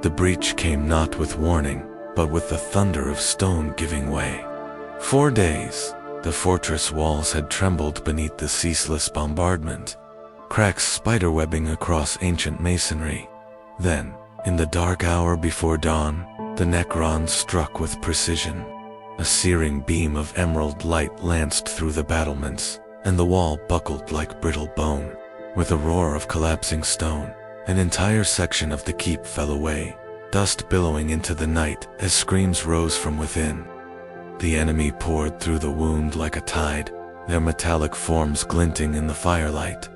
The breach came not with warning, but with the thunder of stone giving way. 4 days, the fortress walls had trembled beneath the ceaseless bombardment, cracks spiderwebbing across ancient masonry. Then, in the dark hour before dawn, the Necrons struck with precision. A searing beam of emerald light lanced through the battlements, and the wall buckled like brittle bone. With a roar of collapsing stone, an entire section of the keep fell away, dust billowing into the night as screams rose from within. The enemy poured through the wound like a tide, their metallic forms glinting in the firelight.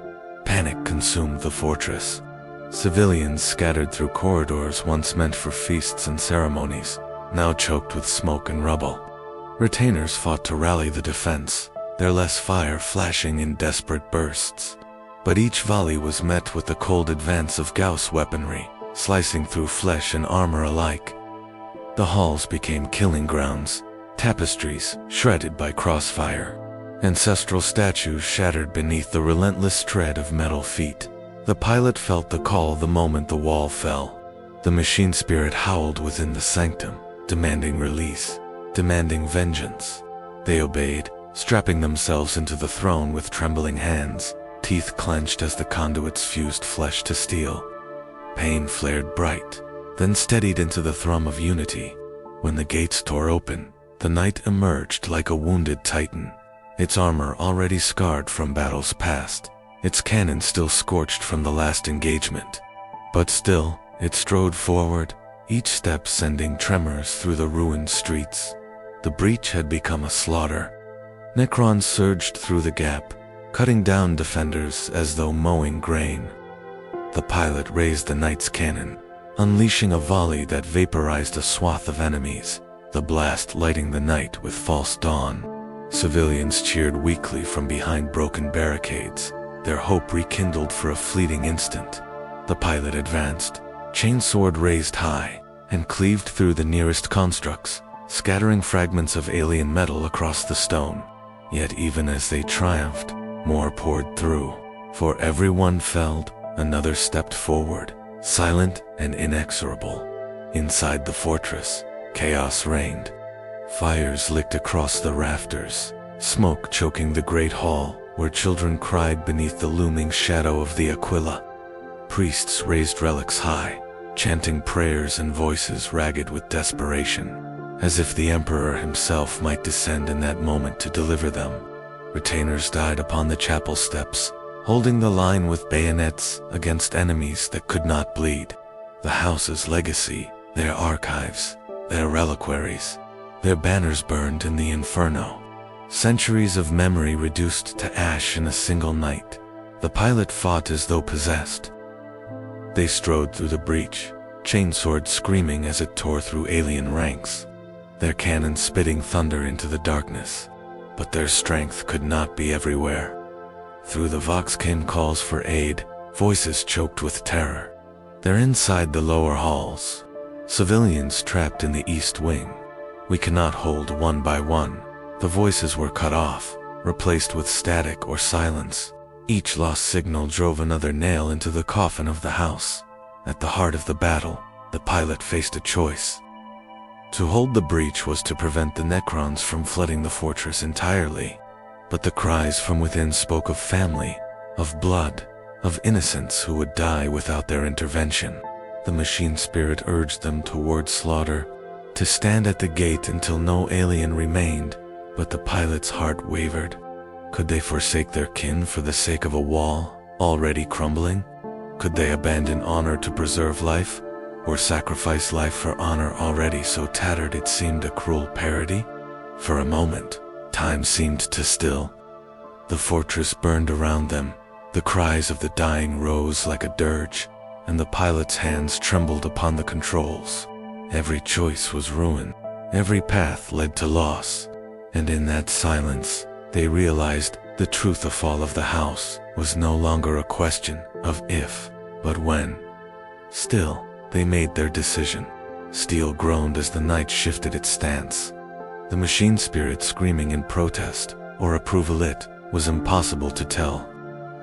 Panic consumed the fortress. Civilians scattered through corridors once meant for feasts and ceremonies, now choked with smoke and rubble. Retainers fought to rally the defense, their less fire flashing in desperate bursts. But each volley was met with the cold advance of Gauss weaponry, slicing through flesh and armor alike. The halls became killing grounds, tapestries shredded by crossfire, ancestral statues shattered beneath the relentless tread of metal feet. The pilot felt the call the moment the wall fell. The machine spirit howled within the sanctum, demanding release, demanding vengeance. They obeyed, strapping themselves into the throne with trembling hands, teeth clenched as the conduits fused flesh to steel. Pain flared bright, then steadied into the thrum of unity. When the gates tore open, the knight emerged like a wounded titan, its armor already scarred from battles past, its cannon still scorched from the last engagement. But still, it strode forward, each step sending tremors through the ruined streets. The breach had become a slaughter. Necrons surged through the gap, cutting down defenders as though mowing grain. The pilot raised the knight's cannon, unleashing a volley that vaporized a swath of enemies, the blast lighting the night with false dawn. Civilians cheered weakly from behind broken barricades, their hope rekindled for a fleeting instant. The pilot advanced, chainsword raised high, and cleaved through the nearest constructs, scattering fragments of alien metal across the stone. Yet even as they triumphed, more poured through. For every one felled, another stepped forward, silent and inexorable. Inside the fortress, chaos reigned. Fires licked across the rafters, smoke choking the great hall, where children cried beneath the looming shadow of the Aquila. priests raised relics high, chanting prayers and voices ragged with desperation, as if the emperor himself might descend in that moment to deliver them. Retainers died upon the chapel steps, holding the line with bayonets against enemies that could not bleed. The house's legacy, their archives, their reliquaries, their banners burned in the inferno. Centuries of memory reduced to ash in a single night. The pilot fought as though possessed. They strode through the breach, chainsword screaming as it tore through alien ranks, their cannon spitting thunder into the darkness. But their strength could not be everywhere. Through the Vox came calls for aid, voices choked with terror. They're inside the lower halls. Civilians trapped in the east wing. We cannot hold one by one. The voices were cut off, replaced with static or silence. Each lost signal drove another nail into the coffin of the house. At the heart of the battle, the pilot faced a choice. To hold the breach was to prevent the Necrons from flooding the fortress entirely. But the cries from within spoke of family, of blood, of innocents who would die without their intervention. The machine spirit urged them toward slaughter, to stand at the gate until no alien remained. But the pilot's heart wavered. Could they forsake their kin for the sake of a wall already crumbling? Could they abandon honor to preserve life, or sacrifice life for honor already so tattered it seemed a cruel parody? For a moment, time seemed to still. The fortress burned around them. The cries of the dying rose like a dirge, and the pilot's hands trembled upon the controls. Every choice was ruin. Every path led to loss. And in that silence, they realized the truth of fall of the house was no longer a question of if, but when. Still, they made their decision. Steel groaned as the night shifted its stance. The machine spirit screaming in protest, or approval, it was impossible to tell.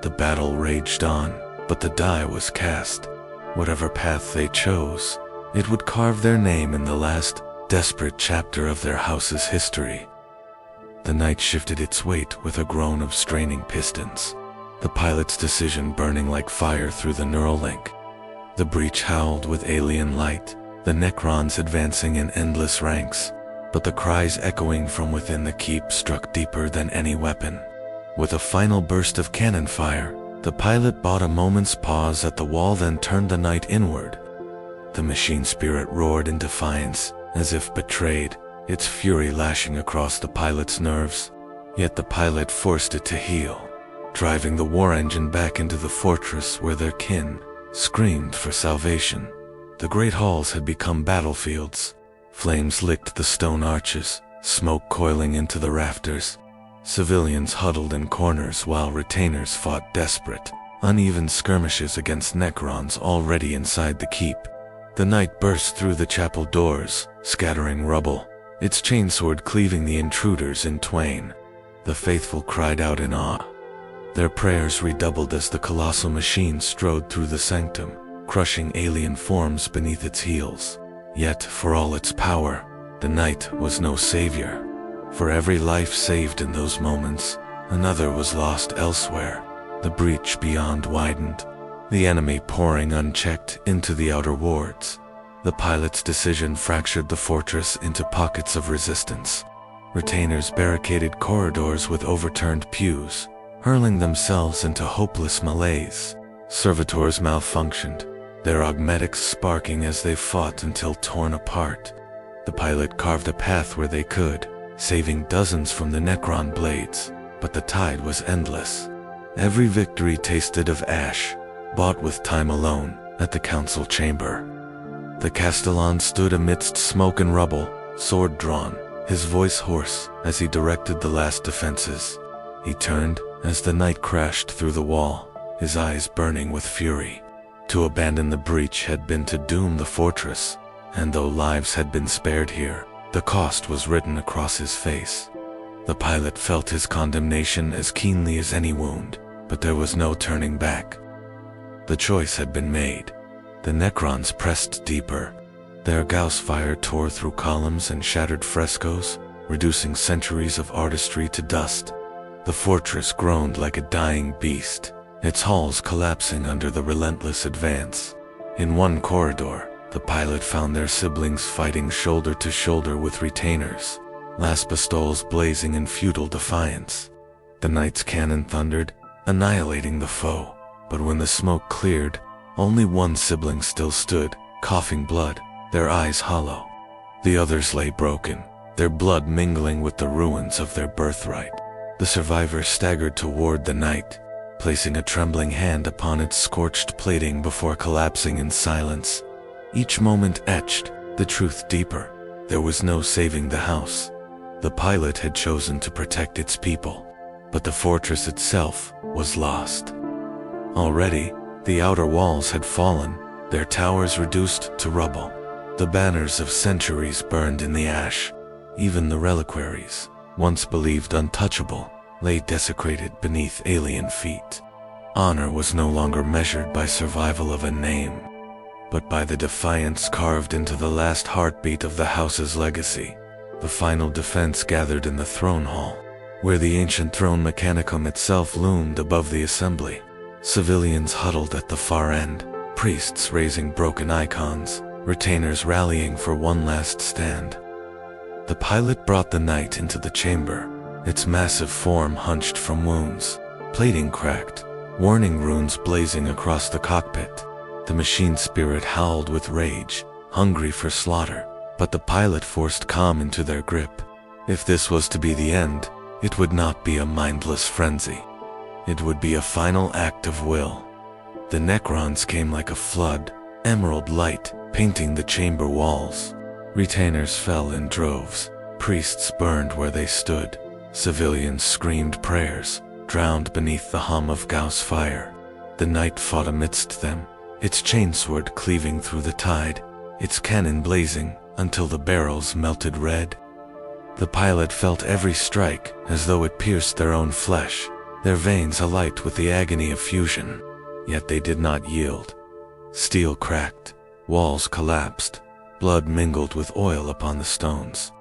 The battle raged on, but the die was cast. Whatever path they chose, it would carve their name in the last, desperate chapter of their house's history. The night shifted its weight with a groan of straining pistons, the pilot's decision burning like fire through the neural link. The breach howled with alien light, the Necrons advancing in endless ranks, but the cries echoing from within the keep struck deeper than any weapon. With a final burst of cannon fire, the pilot bought a moment's pause at the wall, then turned the night inward. The machine spirit roared in defiance, as if betrayed, its fury lashing across the pilot's nerves. Yet the pilot forced it to heal, driving the war engine back into the fortress where their kin screamed for salvation. The great halls had become battlefields. Flames licked the stone arches, smoke coiling into the rafters. Civilians huddled in corners while retainers fought desperate, uneven skirmishes against Necrons already inside the keep. The night burst through the chapel doors, scattering rubble, its chainsword cleaving the intruders in twain. The faithful cried out in awe. Their prayers redoubled as the colossal machine strode through the sanctum, crushing alien forms beneath its heels. Yet, for all its power, the night was no savior. For every life saved in those moments, another was lost elsewhere. The breach beyond widened, the enemy pouring unchecked into the outer wards. The pilot's decision fractured the fortress into pockets of resistance. Retainers barricaded corridors with overturned pews, hurling themselves into hopeless malaise. Servitors malfunctioned, their augmetics sparking as they fought until torn apart. The pilot carved a path where they could, saving dozens from the Necron blades, but the tide was endless. Every victory tasted of ash, bought with time alone, at the council chamber. The Castellan stood amidst smoke and rubble, sword drawn, his voice hoarse as he directed the last defenses. He turned as the night crashed through the wall, his eyes burning with fury. To abandon the breach had been to doom the fortress, and though lives had been spared here, the cost was written across his face. The pilot felt his condemnation as keenly as any wound, but there was no turning back. The choice had been made. The Necrons pressed deeper. Their Gauss fire tore through columns and shattered frescoes, reducing centuries of artistry to dust. The fortress groaned like a dying beast, its halls collapsing under the relentless advance. In one corridor, the pilot found their siblings fighting shoulder to shoulder with retainers, last pistols blazing in futile defiance. The knight's cannon thundered, annihilating the foe, but when the smoke cleared, only one sibling still stood, coughing blood, their eyes hollow. The others lay broken, their blood mingling with the ruins of their birthright. The survivor staggered toward the knight, placing a trembling hand upon its scorched plating before collapsing in silence. Each moment etched the truth deeper. There was no saving the house. The pilot had chosen to protect its people, but the fortress itself was lost. Already, the outer walls had fallen, their towers reduced to rubble. The banners of centuries burned in the ash. Even the reliquaries, once believed untouchable, lay desecrated beneath alien feet. Honor was no longer measured by survival of a name, but by the defiance carved into the last heartbeat of the house's legacy. The final defense gathered in the throne hall, where the ancient throne mechanicum itself loomed above the assembly. Civilians huddled at the far end, priests raising broken icons, retainers rallying for one last stand. The pilot brought the knight into the chamber, its massive form hunched from wounds, plating cracked, warning runes blazing across the cockpit. The machine spirit howled with rage, hungry for slaughter, but the pilot forced calm into their grip. If this was to be the end, it would not be a mindless frenzy. It would be a final act of will. The Necrons came like a flood, emerald light painting the chamber walls. Retainers fell in droves, priests burned where they stood, civilians screamed prayers, drowned beneath the hum of Gauss fire. The knight fought amidst them, its chainsword cleaving through the tide, its cannon blazing until the barrels melted red. The pilot felt every strike as though it pierced their own flesh, their veins alight with the agony of fusion. Yet they did not yield. Steel cracked, walls collapsed, blood mingled with oil upon the stones.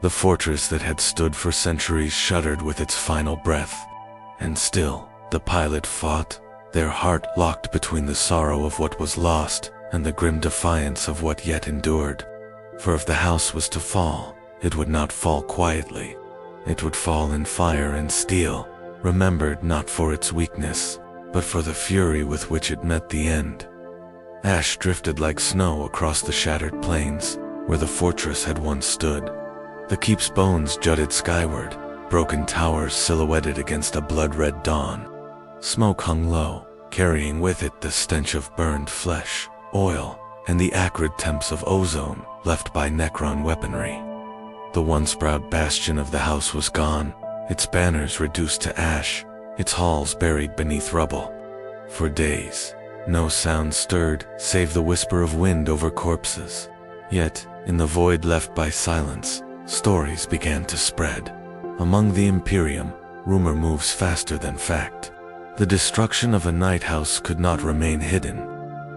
The fortress that had stood for centuries shuddered with its final breath. And still, the pilot fought, their heart locked between the sorrow of what was lost and the grim defiance of what yet endured. For if the house was to fall, it would not fall quietly. It would fall in fire and steel, remembered not for its weakness, but for the fury with which it met the end. Ash drifted like snow across the shattered plains, where the fortress had once stood. The keep's bones jutted skyward, broken towers silhouetted against a blood-red dawn. Smoke hung low, carrying with it the stench of burned flesh, oil, and the acrid temps of ozone left by Necron weaponry. The once proud bastion of the house was gone, its banners reduced to ash, its halls buried beneath rubble. For days, no sound stirred save the whisper of wind over corpses. Yet, in the void left by silence, stories began to spread. Among the Imperium, rumor moves faster than fact. The destruction of a night house could not remain hidden.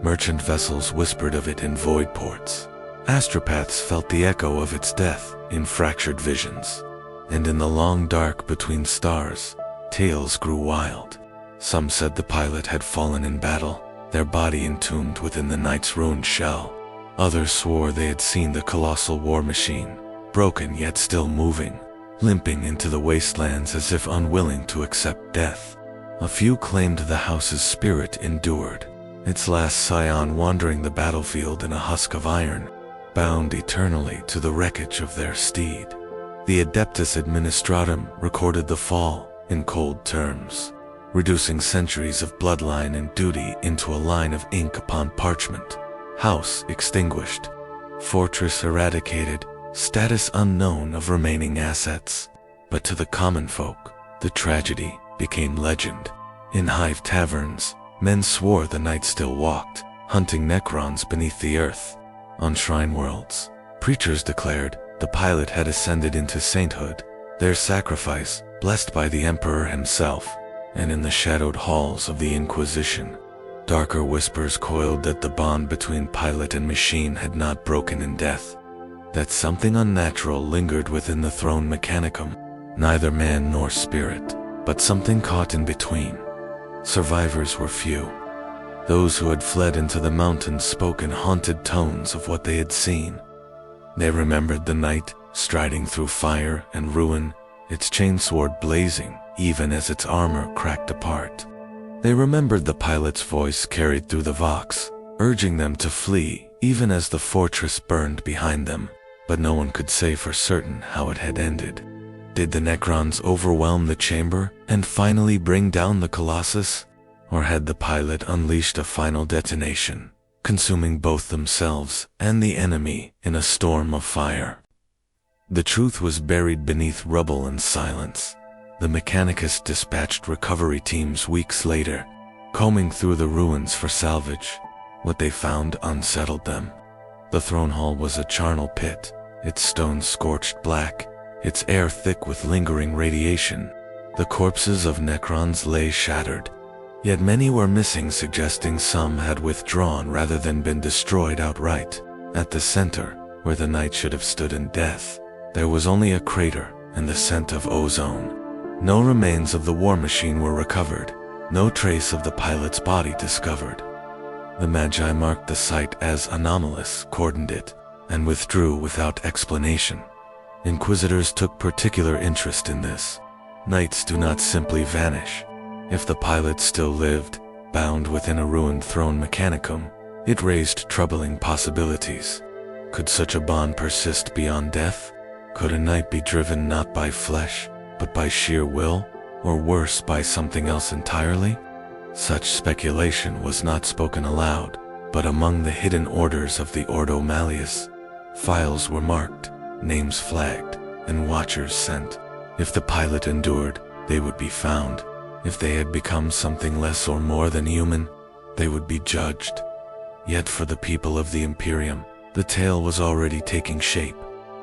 Merchant vessels whispered of it in void ports. Astropaths felt the echo of its death in fractured visions. And in the long dark between stars, tales grew wild. Some said the pilot had fallen in battle, their body entombed within the knight's ruined shell. Others swore they had seen the colossal war machine, broken yet still moving, limping into the wastelands as if unwilling to accept death. A few claimed the house's spirit endured, its last scion wandering the battlefield in a husk of iron, bound eternally to the wreckage of their steed. The Adeptus Administratum recorded the fall in cold terms, reducing centuries of bloodline and duty into a line of ink upon parchment. House extinguished, fortress eradicated, status unknown of remaining assets. But to the common folk, the tragedy became legend. In hive taverns, men swore the night still walked, hunting Necrons beneath the earth. On shrine worlds, preachers declared the pilot had ascended into sainthood, their sacrifice blessed by the Emperor himself. And in the shadowed halls of the Inquisition, darker whispers coiled that the bond between pilot and machine had not broken in death, that something unnatural lingered within the throne mechanicum, neither man nor spirit, but something caught in between. Survivors were few. Those who had fled into the mountains spoke in haunted tones of what they had seen. They remembered the knight striding through fire and ruin, its chainsword blazing even as its armor cracked apart. They remembered the pilot's voice carried through the vox, urging them to flee even as the fortress burned behind them, but no one could say for certain how it had ended. Did the Necrons overwhelm the chamber and finally bring down the Colossus? Or had the pilot unleashed a final detonation, consuming both themselves and the enemy in a storm of fire? The truth was buried beneath rubble and silence. The Mechanicus dispatched recovery teams weeks later, combing through the ruins for salvage. What they found unsettled them. The throne hall was a charnel pit, its stones scorched black, its air thick with lingering radiation. The corpses of Necrons lay shattered, yet many were missing, suggesting some had withdrawn rather than been destroyed outright. At the center, where the knight should have stood in death, there was only a crater and the scent of ozone. No remains of the war machine were recovered, no trace of the pilot's body discovered. The Magi marked the site as anomalous, cordoned it, and withdrew without explanation. Inquisitors took particular interest in this. Knights do not simply vanish. If the pilot still lived, bound within a ruined throne mechanicum, it raised troubling possibilities. Could such a bond persist beyond death? Could a knight be driven not by flesh, but by sheer will, or worse, by something else entirely? Such speculation was not spoken aloud, but among the hidden orders of the Ordo Malleus, files were marked, names flagged, and watchers sent. If the pilot endured, they would be found. If they had become something less or more than human, they would be judged. Yet for the people of the Imperium, the tale was already taking shape.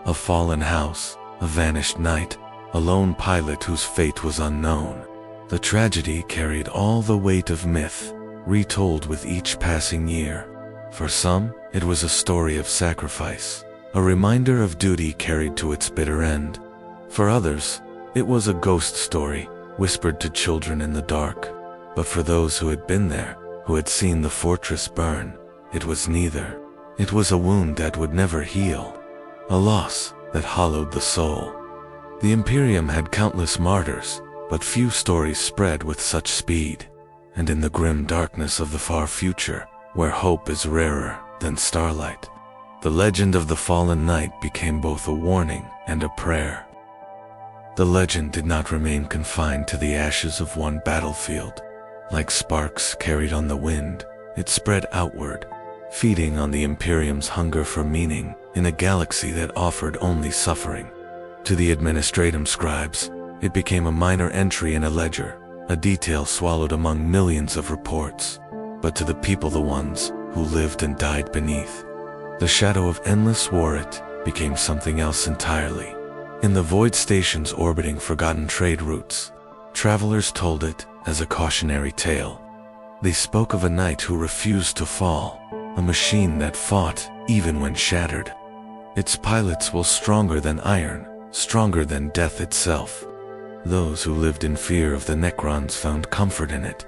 A fallen house, a vanished knight, a lone pilot whose fate was unknown. The tragedy carried all the weight of myth, retold with each passing year. For some, it was a story of sacrifice, a reminder of duty carried to its bitter end. For others, it was a ghost story, whispered to children in the dark. But for those who had been there, who had seen the fortress burn, it was neither. It was a wound that would never heal, a loss that hollowed the soul. The Imperium had countless martyrs, but few stories spread with such speed. And in the grim darkness of the far future, where hope is rarer than starlight, the legend of the fallen knight became both a warning and a prayer. The legend did not remain confined to the ashes of one battlefield. Like sparks carried on the wind, it spread outward, feeding on the Imperium's hunger for meaning in a galaxy that offered only suffering. To the administratum scribes, it became a minor entry in a ledger, a detail swallowed among millions of reports. But to the people, the ones who lived and died beneath, the shadow of endless war, it became something else entirely. In the void stations orbiting forgotten trade routes, travelers told it as a cautionary tale. They spoke of a knight who refused to fall, a machine that fought even when shattered. Its pilots were stronger than iron, stronger than death itself. Those who lived in fear of the Necrons found comfort in it,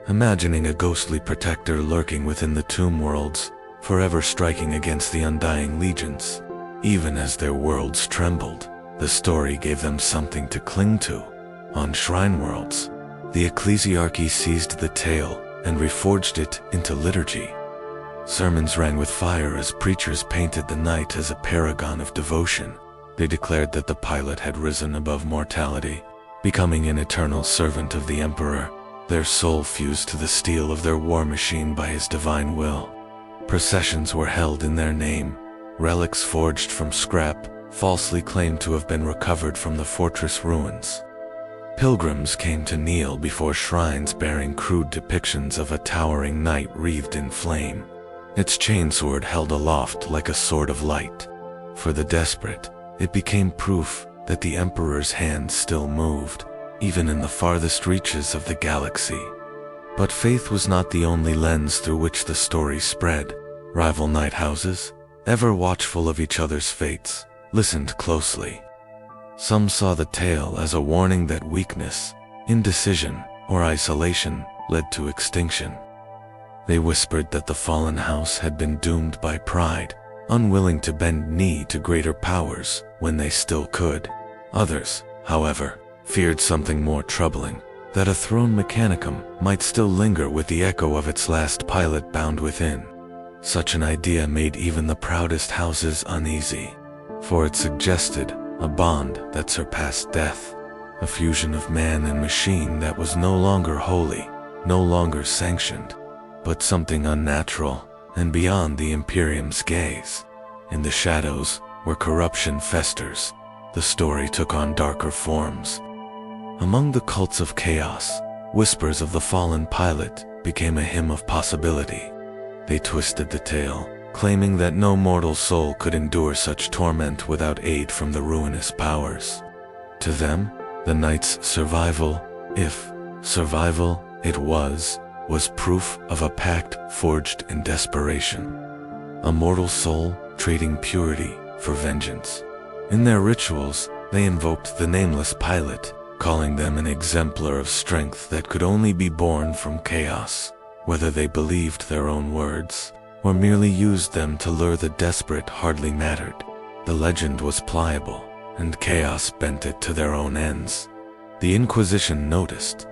imagining a ghostly protector lurking within the tomb worlds, forever striking against the undying legions. Even as their worlds trembled, the story gave them something to cling to. On Shrine Worlds, the ecclesiarchy seized the tale and reforged it into liturgy. Sermons rang with fire as preachers painted the knight as a paragon of devotion. They declared that the pilot had risen above mortality, becoming an eternal servant of the Emperor, their soul fused to the steel of their war machine by his divine will. Processions were held in their name, relics forged from scrap, falsely claimed to have been recovered from the fortress ruins. Pilgrims came to kneel before shrines bearing crude depictions of a towering knight wreathed in flame, its chainsword held aloft like a sword of light. For the desperate, it became proof that the Emperor's hand still moved, even in the farthest reaches of the galaxy. But faith was not the only lens through which the story spread. Rival knight houses, ever watchful of each other's fates, listened closely. Some saw the tale as a warning that weakness, indecision, or isolation led to extinction. They whispered that the fallen house had been doomed by pride, unwilling to bend knee to greater powers when they still could. Others, however, feared something more troubling, that a throne mechanicum might still linger with the echo of its last pilot bound within. Such an idea made even the proudest houses uneasy, for it suggested a bond that surpassed death, a fusion of man and machine that was no longer holy, no longer sanctioned, but something unnatural and beyond the Imperium's gaze. In the shadows, where corruption festers, the story took on darker forms. Among the cults of chaos, whispers of the fallen pilot became a hymn of possibility. They twisted the tale, claiming that no mortal soul could endure such torment without aid from the ruinous powers. To them, the knight's survival, if survival it was proof of a pact forged in desperation. A mortal soul trading purity for vengeance. In their rituals, they invoked the nameless pilot, calling them an exemplar of strength that could only be born from chaos. Whether they believed their own words, or merely used them to lure the desperate hardly mattered. The legend was pliable, and chaos bent it to their own ends. The Inquisition noticed.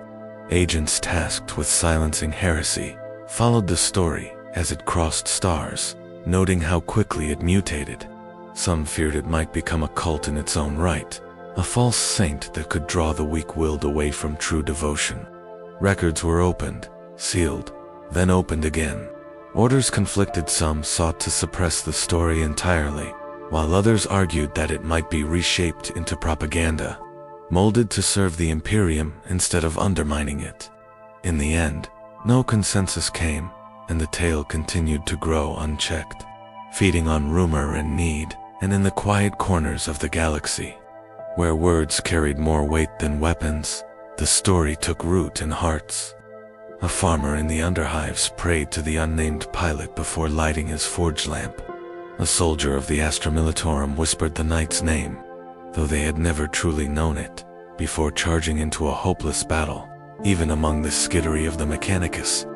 Agents tasked with silencing heresy followed the story as it crossed stars, noting how quickly it mutated. Some feared it might become a cult in its own right, a false saint that could draw the weak-willed away from true devotion. Records were opened, sealed, then opened again. Orders conflicted. Some sought to suppress the story entirely, while others argued that it might be reshaped into propaganda, molded to serve the Imperium instead of undermining it. In the end, no consensus came, and the tale continued to grow unchecked, feeding on rumor and need, and in the quiet corners of the galaxy, where words carried more weight than weapons, the story took root in hearts. A farmer in the underhives prayed to the unnamed pilot before lighting his forge lamp. A soldier of the Astra Militarum whispered the knight's name, though they had never truly known it, before charging into a hopeless battle. Even among the skittery of the Mechanicus,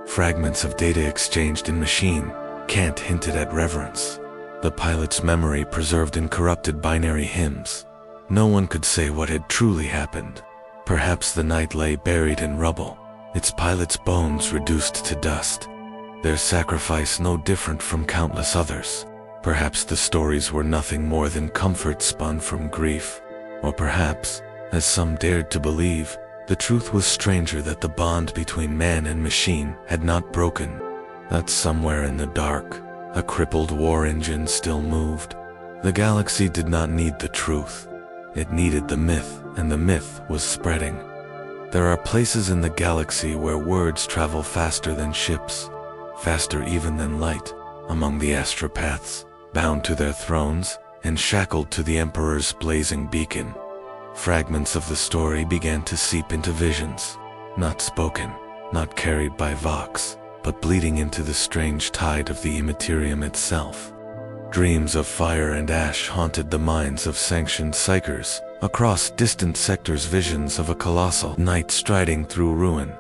fragments of data exchanged in machine can't hinted at reverence. The pilot's memory preserved in corrupted binary hymns. No one could say what had truly happened. Perhaps the knight lay buried in rubble, its pilot's bones reduced to dust, their sacrifice no different from countless others. Perhaps the stories were nothing more than comfort spun from grief. Or perhaps, as some dared to believe, the truth was stranger, that the bond between man and machine had not broken. That somewhere in the dark, a crippled war engine still moved. The galaxy did not need the truth. It needed the myth, and the myth was spreading. There are places in the galaxy where words travel faster than ships, faster even than light, among the astropaths, bound to their thrones and shackled to the Emperor's blazing beacon. Fragments of the story began to seep into visions, not spoken, not carried by Vox, but bleeding into the strange tide of the Immaterium itself. Dreams of fire and ash haunted the minds of sanctioned psychers. Across distant sectors, visions of a colossal knight striding through ruin,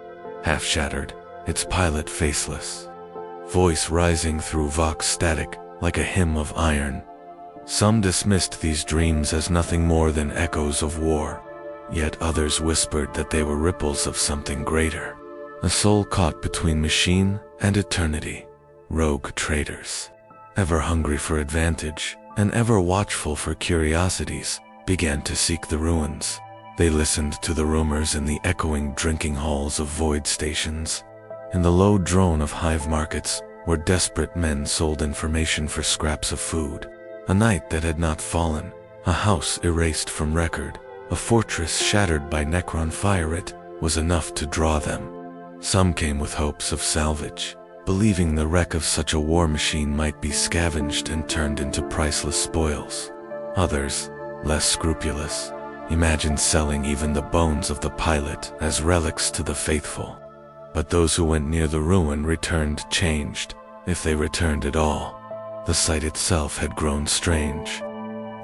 half-shattered, its pilot faceless. Voice rising through Vox static like a hymn of iron. Some dismissed these dreams as nothing more than echoes of war, yet others whispered that they were ripples of something greater. A soul caught between machine and eternity. Rogue traitors, ever hungry for advantage and ever watchful for curiosities, began to seek the ruins. They listened to the rumors in the echoing drinking halls of void stations, in the low drone of hive markets where desperate men sold information for scraps of food. A night that had not fallen, a house erased from record, a fortress shattered by Necron fire, it was enough to draw them. Some came with hopes of salvage, believing the wreck of such a war machine might be scavenged and turned into priceless spoils. Others, less scrupulous, imagined selling even the bones of the pilot as relics to the faithful. But those who went near the ruin returned changed, if they returned at all. The site itself had grown strange.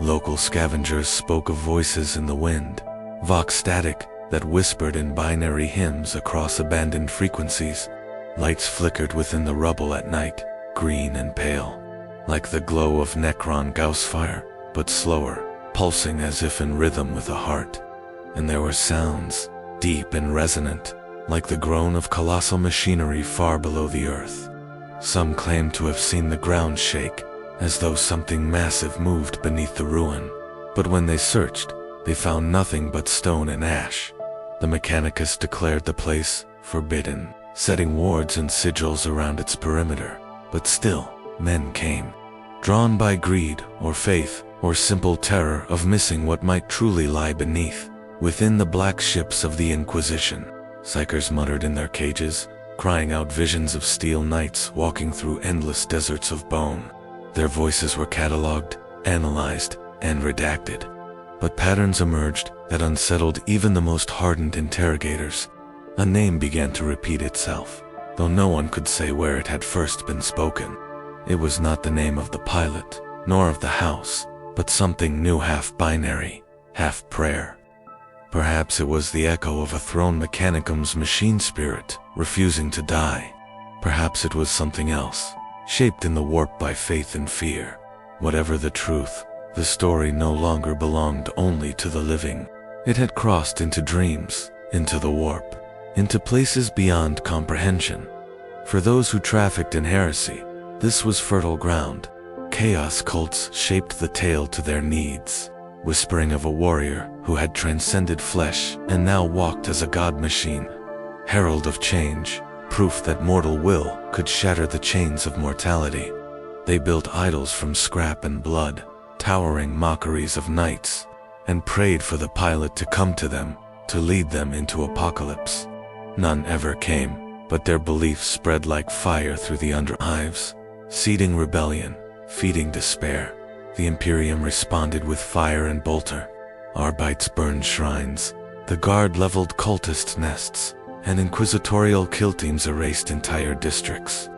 Local scavengers spoke of voices in the wind, Vox static that whispered in binary hymns across abandoned frequencies. Lights flickered within the rubble at night, green and pale, like the glow of Necron Gauss fire, but slower, pulsing as if in rhythm with a heart. And there were sounds, deep and resonant, like the groan of colossal machinery far below the earth. Some claimed to have seen the ground shake, as though something massive moved beneath the ruin. But when they searched, they found nothing but stone and ash. The Mechanicus declared the place forbidden, setting wards and sigils around its perimeter. But still, men came, drawn by greed or faith or simple terror of missing what might truly lie beneath. Within the black ships of the Inquisition, psychers muttered in their cages, crying out visions of steel knights walking through endless deserts of bone. Their voices were catalogued, analyzed, and redacted. But patterns emerged that unsettled even the most hardened interrogators. A name began to repeat itself, though no one could say where it had first been spoken. It was not the name of the pilot, nor of the house, but something new, half binary, half prayer. Perhaps it was the echo of a thrown Mechanicum's machine spirit, refusing to die. Perhaps it was something else, shaped in the warp by faith and fear. Whatever the truth, the story no longer belonged only to the living. It had crossed into dreams, into the warp, into places beyond comprehension. For those who trafficked in heresy, this was fertile ground. Chaos cults shaped the tale to their needs, whispering of a warrior who had transcended flesh and now walked as a god machine. Herald of change, proof that mortal will could shatter the chains of mortality. They built idols from scrap and blood, towering mockeries of knights, and prayed for the pilot to come to them, to lead them into apocalypse. None ever came, but their beliefs spread like fire through the underhives, seeding rebellion, feeding despair. The Imperium responded with fire and bolter. Arbites burned shrines, the guard leveled cultist nests, and inquisitorial kill teams erased entire districts.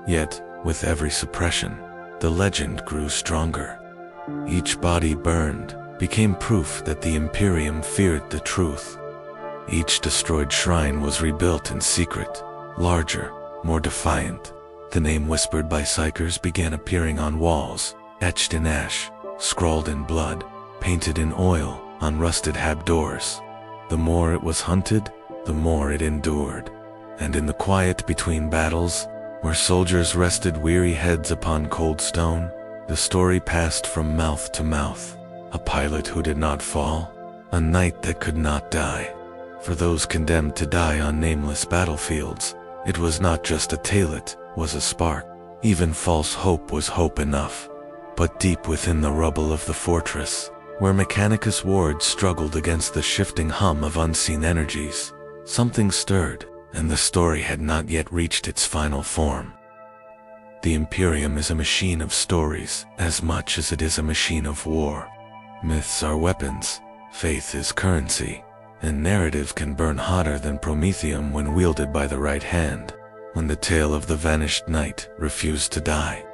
Yet, with every suppression, the legend grew stronger. Each body burned became proof that the Imperium feared the truth. Each destroyed shrine was rebuilt in secret, larger, more defiant. The name whispered by psychers began appearing on walls, etched in ash, scrawled in blood, painted in oil on rusted hab doors. The more it was hunted, the more it endured. And in the quiet between battles, where soldiers rested weary heads upon cold stone, the story passed from mouth to mouth. A pilot who did not fall, a knight that could not die. For those condemned to die on nameless battlefields, it was not just a tale, it was a spark. Even false hope was hope enough. But deep within the rubble of the fortress, where Mechanicus wards struggled against the shifting hum of unseen energies, something stirred, and the story had not yet reached its final form. The Imperium is a machine of stories as much as it is a machine of war. Myths are weapons, faith is currency, and narrative can burn hotter than promethium when wielded by the right hand. When the tale of the vanished knight refused to die,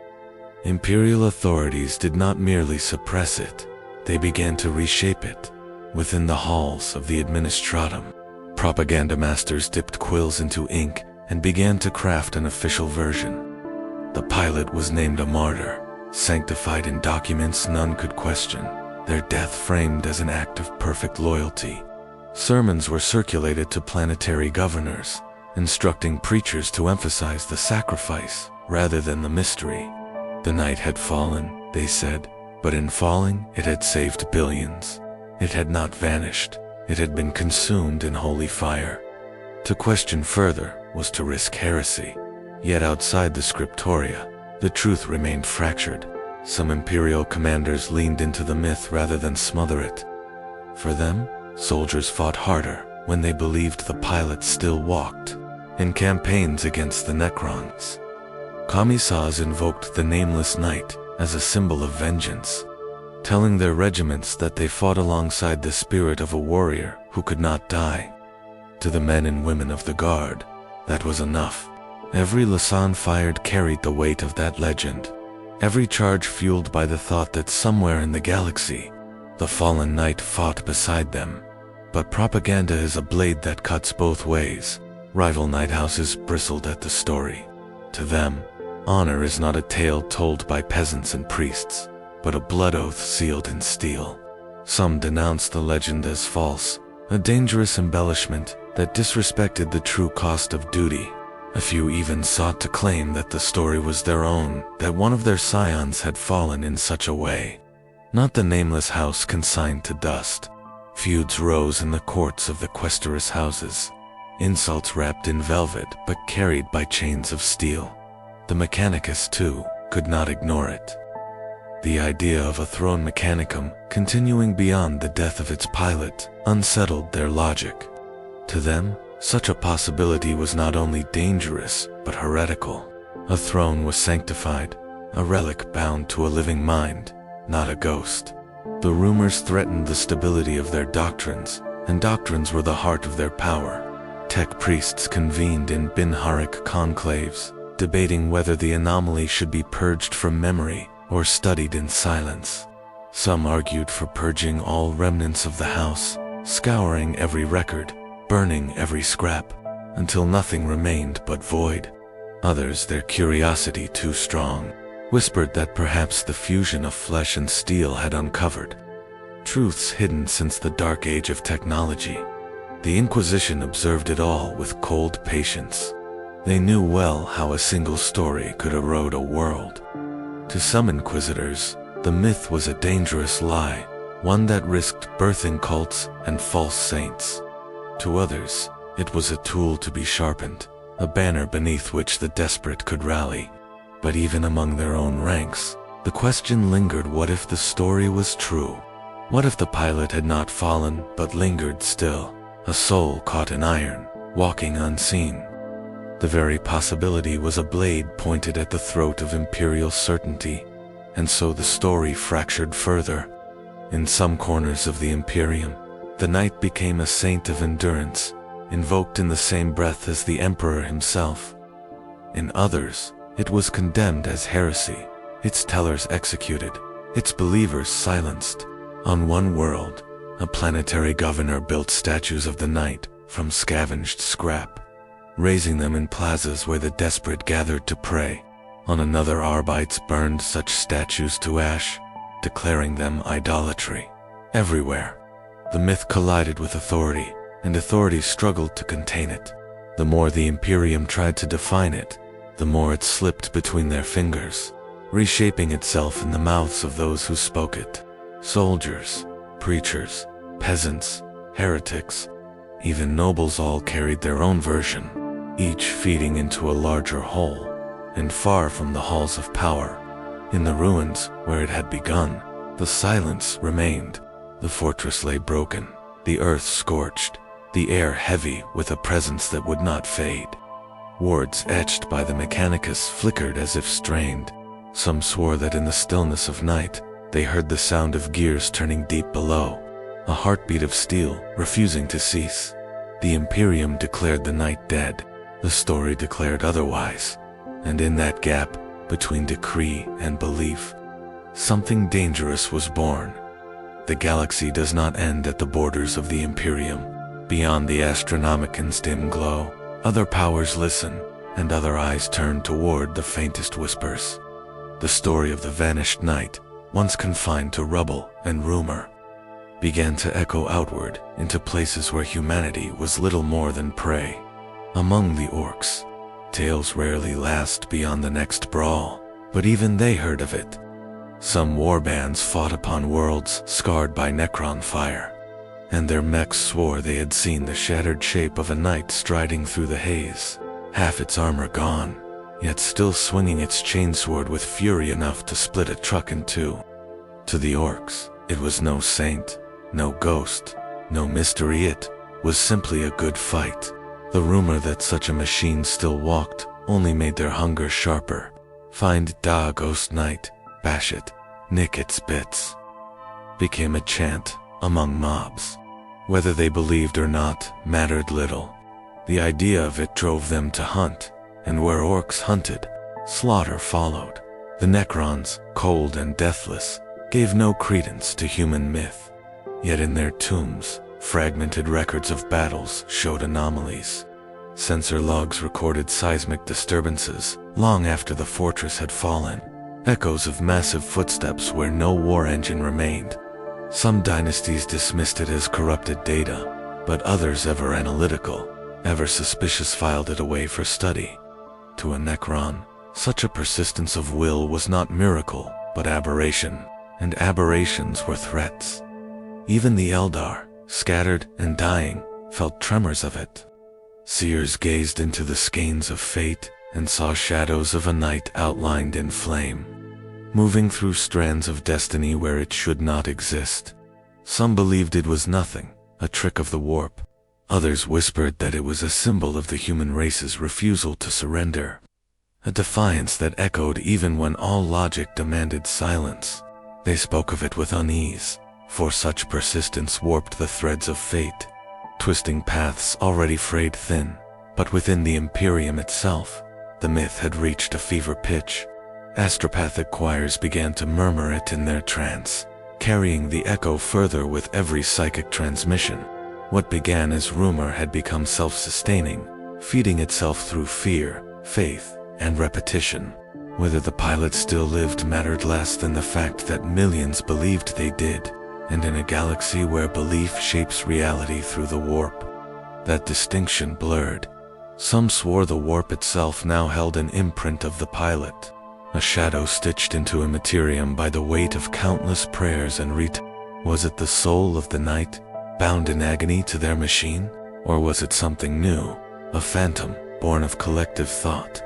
Imperial authorities did not merely suppress it, they began to reshape it. Within the halls of the Administratum, propaganda masters dipped quills into ink and began to craft an official version. The pilot was named a martyr, sanctified in documents none could question, their death framed as an act of perfect loyalty. Sermons were circulated to planetary governors, instructing preachers to emphasize the sacrifice rather than the mystery. The knight had fallen, they said, but in falling, it had saved billions. It had not vanished, it had been consumed in holy fire. To question further was to risk heresy. Yet outside the scriptoria, the truth remained fractured. Some Imperial commanders leaned into the myth rather than smother it. For them, soldiers fought harder when they believed the pilot still walked. In campaigns against the Necrons, commissars invoked the nameless knight as a symbol of vengeance, telling their regiments that they fought alongside the spirit of a warrior who could not die. To the men and women of the guard, that was enough. Every lasan fired carried the weight of that legend. Every charge fueled by the thought that somewhere in the galaxy, the fallen knight fought beside them. But propaganda is a blade that cuts both ways. Rival night houses bristled at the story. To them, honor is not a tale told by peasants and priests, but a blood oath sealed in steel. Some denounced the legend as false, a dangerous embellishment that disrespected the true cost of duty. A few even sought to claim that the story was their own, that one of their scions had fallen in such a way. Not the nameless house consigned to dust. Feuds rose in the courts of the questorous houses, insults wrapped in velvet but carried by chains of steel. The Mechanicus, too, could not ignore it. The idea of a throne mechanicum continuing beyond the death of its pilot unsettled their logic. To them, such a possibility was not only dangerous, but heretical. A throne was sanctified, a relic bound to a living mind, not a ghost. The rumors threatened the stability of their doctrines, and doctrines were the heart of their power. Tech priests convened in Binharic conclaves, debating whether the anomaly should be purged from memory or studied in silence. Some argued for purging all remnants of the house, scouring every record, burning every scrap, until nothing remained but void. Others, their curiosity too strong, whispered that perhaps the fusion of flesh and steel had uncovered truths hidden since the dark age of technology. The Inquisition observed it all with cold patience. They knew well how a single story could erode a world. To some inquisitors, the myth was a dangerous lie, one that risked birthing cults and false saints. To others, it was a tool to be sharpened, a banner beneath which the desperate could rally. But even among their own ranks, the question lingered: what if the story was true? What if the pilot had not fallen but lingered still, a soul caught in iron, walking unseen? The very possibility was a blade pointed at the throat of imperial certainty, and so the story fractured further. In some corners of the Imperium, the knight became a saint of endurance, invoked in the same breath as the emperor himself. In others, it was condemned as heresy, its tellers executed, its believers silenced. On one world, a planetary governor built statues of the knight from scavenged scrap, raising them in plazas where the desperate gathered to pray. On another, Arbites burned such statues to ash, declaring them idolatry. Everywhere, the myth collided with authority, and authority struggled to contain it. The more the Imperium tried to define it, the more it slipped between their fingers, reshaping itself in the mouths of those who spoke it. Soldiers, preachers, peasants, heretics, even nobles all carried their own version, each feeding into a larger whole. And far from the halls of power, in the ruins where it had begun, the silence remained. The fortress lay broken, the earth scorched, the air heavy with a presence that would not fade. Wards etched by the Mechanicus flickered as if strained. Some swore that in the stillness of night, they heard the sound of gears turning deep below, a heartbeat of steel refusing to cease. The Imperium declared the night dead. The story declared otherwise. And in that gap, between decree and belief, something dangerous was born. The galaxy does not end at the borders of the Imperium. Beyond the Astronomican's dim glow, other powers listen, and other eyes turn toward the faintest whispers. The story of the vanished knight, once confined to rubble and rumor, began to echo outward into places where humanity was little more than prey. Among the orcs, tales rarely last beyond the next brawl, but even they heard of it. Some warbands fought upon worlds scarred by Necron fire, and their mechs swore they had seen the shattered shape of a knight striding through the haze, half its armor gone, yet still swinging its chainsword with fury enough to split a truck in two. To the orcs, it was no saint, no ghost, no mystery. It was simply a good fight. The rumor that such a machine still walked only made their hunger sharper. Find Da Ghost Knight, bash it, nick its bits, became a chant among mobs. Whether they believed or not mattered little. The idea of it drove them to hunt, and where orcs hunted, slaughter followed. The Necrons, cold and deathless, gave no credence to human myth. Yet in their tombs, Fragmented records of battles showed anomalies. Sensor logs recorded seismic disturbances long after the fortress had fallen. Echoes of massive footsteps where no war engine remained. Some dynasties dismissed it as corrupted data, but others, ever analytical, ever suspicious, filed it away for study. To a Necron, such a persistence of will was not miracle, but aberration, and aberrations were threats. Even the Eldar, scattered and dying, felt tremors of it. Seers gazed into the skeins of fate and saw shadows of a night outlined in flame, moving through strands of destiny where it should not exist. Some believed it was nothing, a trick of the warp. Others whispered that it was a symbol of the human race's refusal to surrender. A defiance that echoed even when all logic demanded silence. They spoke of it with unease, for such persistence warped the threads of fate, twisting paths already frayed thin. But within the Imperium itself, the myth had reached a fever pitch. Astropathic choirs began to murmur it in their trance, carrying the echo further with every psychic transmission. What began as rumor had become self-sustaining, feeding itself through fear, faith, and repetition. Whether the pilot still lived mattered less than the fact that millions believed they did, and in a galaxy where belief shapes reality through the warp, that distinction blurred. Some swore the warp itself now held an imprint of the pilot, a shadow stitched into immaterium by the weight of countless prayers and Was it the soul of the night, bound in agony to their machine? Or was it something new, a phantom, born of collective thought?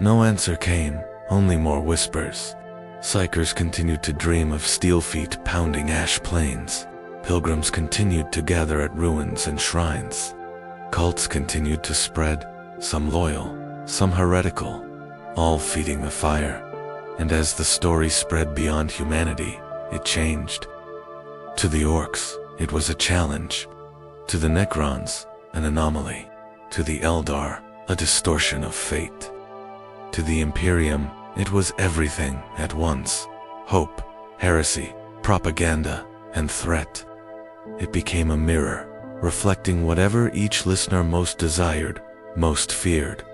No answer came, only more whispers. Psychers continued to dream of steel feet pounding ash plains. Pilgrims continued to gather at ruins and shrines. Cults continued to spread, some loyal, some heretical, all feeding the fire. And as the story spread beyond humanity, it changed. To the Orcs, it was a challenge. To the Necrons, an anomaly. To the Eldar, a distortion of fate. To the Imperium, it was everything at once: hope, heresy, propaganda, and threat. It became a mirror, reflecting whatever each listener most desired, most feared.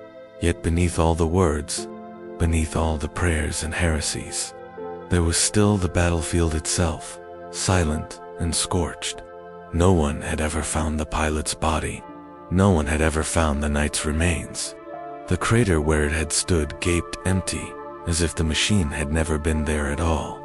Yet beneath all the words, beneath all the prayers and heresies, there was still the battlefield itself, silent and scorched. No one had ever found the pilot's body. No one had ever found the knight's remains. The crater where it had stood gaped empty, as if the machine had never been there at all.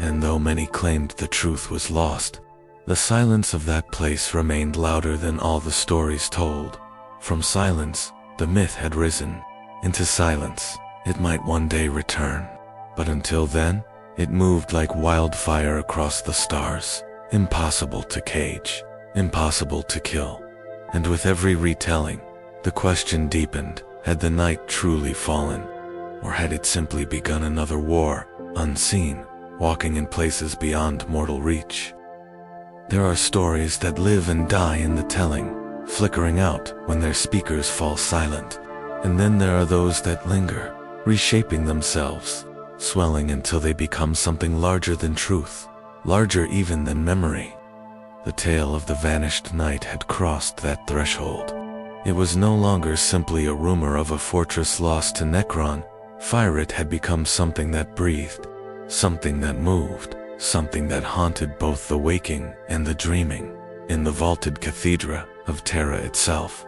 And though many claimed the truth was lost, the silence of that place remained louder than all the stories told. From silence, the myth had risen. Into silence, it might one day return. But until then, it moved like wildfire across the stars, impossible to cage, impossible to kill. And with every retelling, the question deepened: had the night truly fallen? Or had it simply begun another war, unseen, walking in places beyond mortal reach? There are stories that live and die in the telling, flickering out when their speakers fall silent. And then there are those that linger, reshaping themselves, swelling until they become something larger than truth, larger even than memory. The tale of the vanished knight had crossed that threshold. It was no longer simply a rumor of a fortress lost to Necron. Fyrit had become something that breathed, something that moved, something that haunted both the waking and the dreaming. In the vaulted cathedra of Terra itself,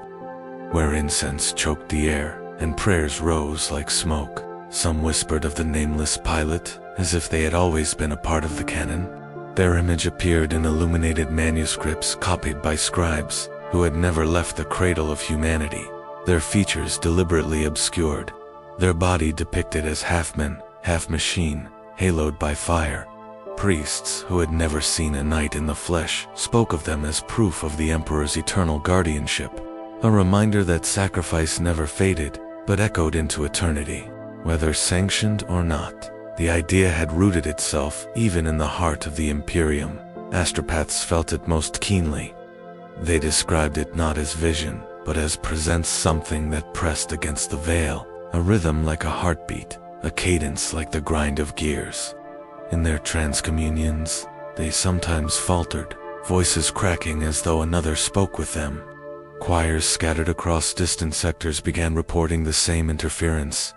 where incense choked the air and prayers rose like smoke, some whispered of the nameless pilot as if they had always been a part of the canon. Their image appeared in illuminated manuscripts copied by scribes who had never left the cradle of humanity, their features deliberately obscured, their body depicted as half-man, half-machine, haloed by fire. Priests who had never seen a knight in the flesh spoke of them as proof of the Emperor's eternal guardianship, a reminder that sacrifice never faded but echoed into eternity. Whether sanctioned or not, the idea had rooted itself even in the heart of the Imperium. Astropaths felt it most keenly. They described it not as vision, but as presence, something that pressed against the veil, a rhythm like a heartbeat, a cadence like the grind of gears. In their transcommunions, they sometimes faltered, voices cracking as though another spoke with them. Choirs scattered across distant sectors began reporting the same interference,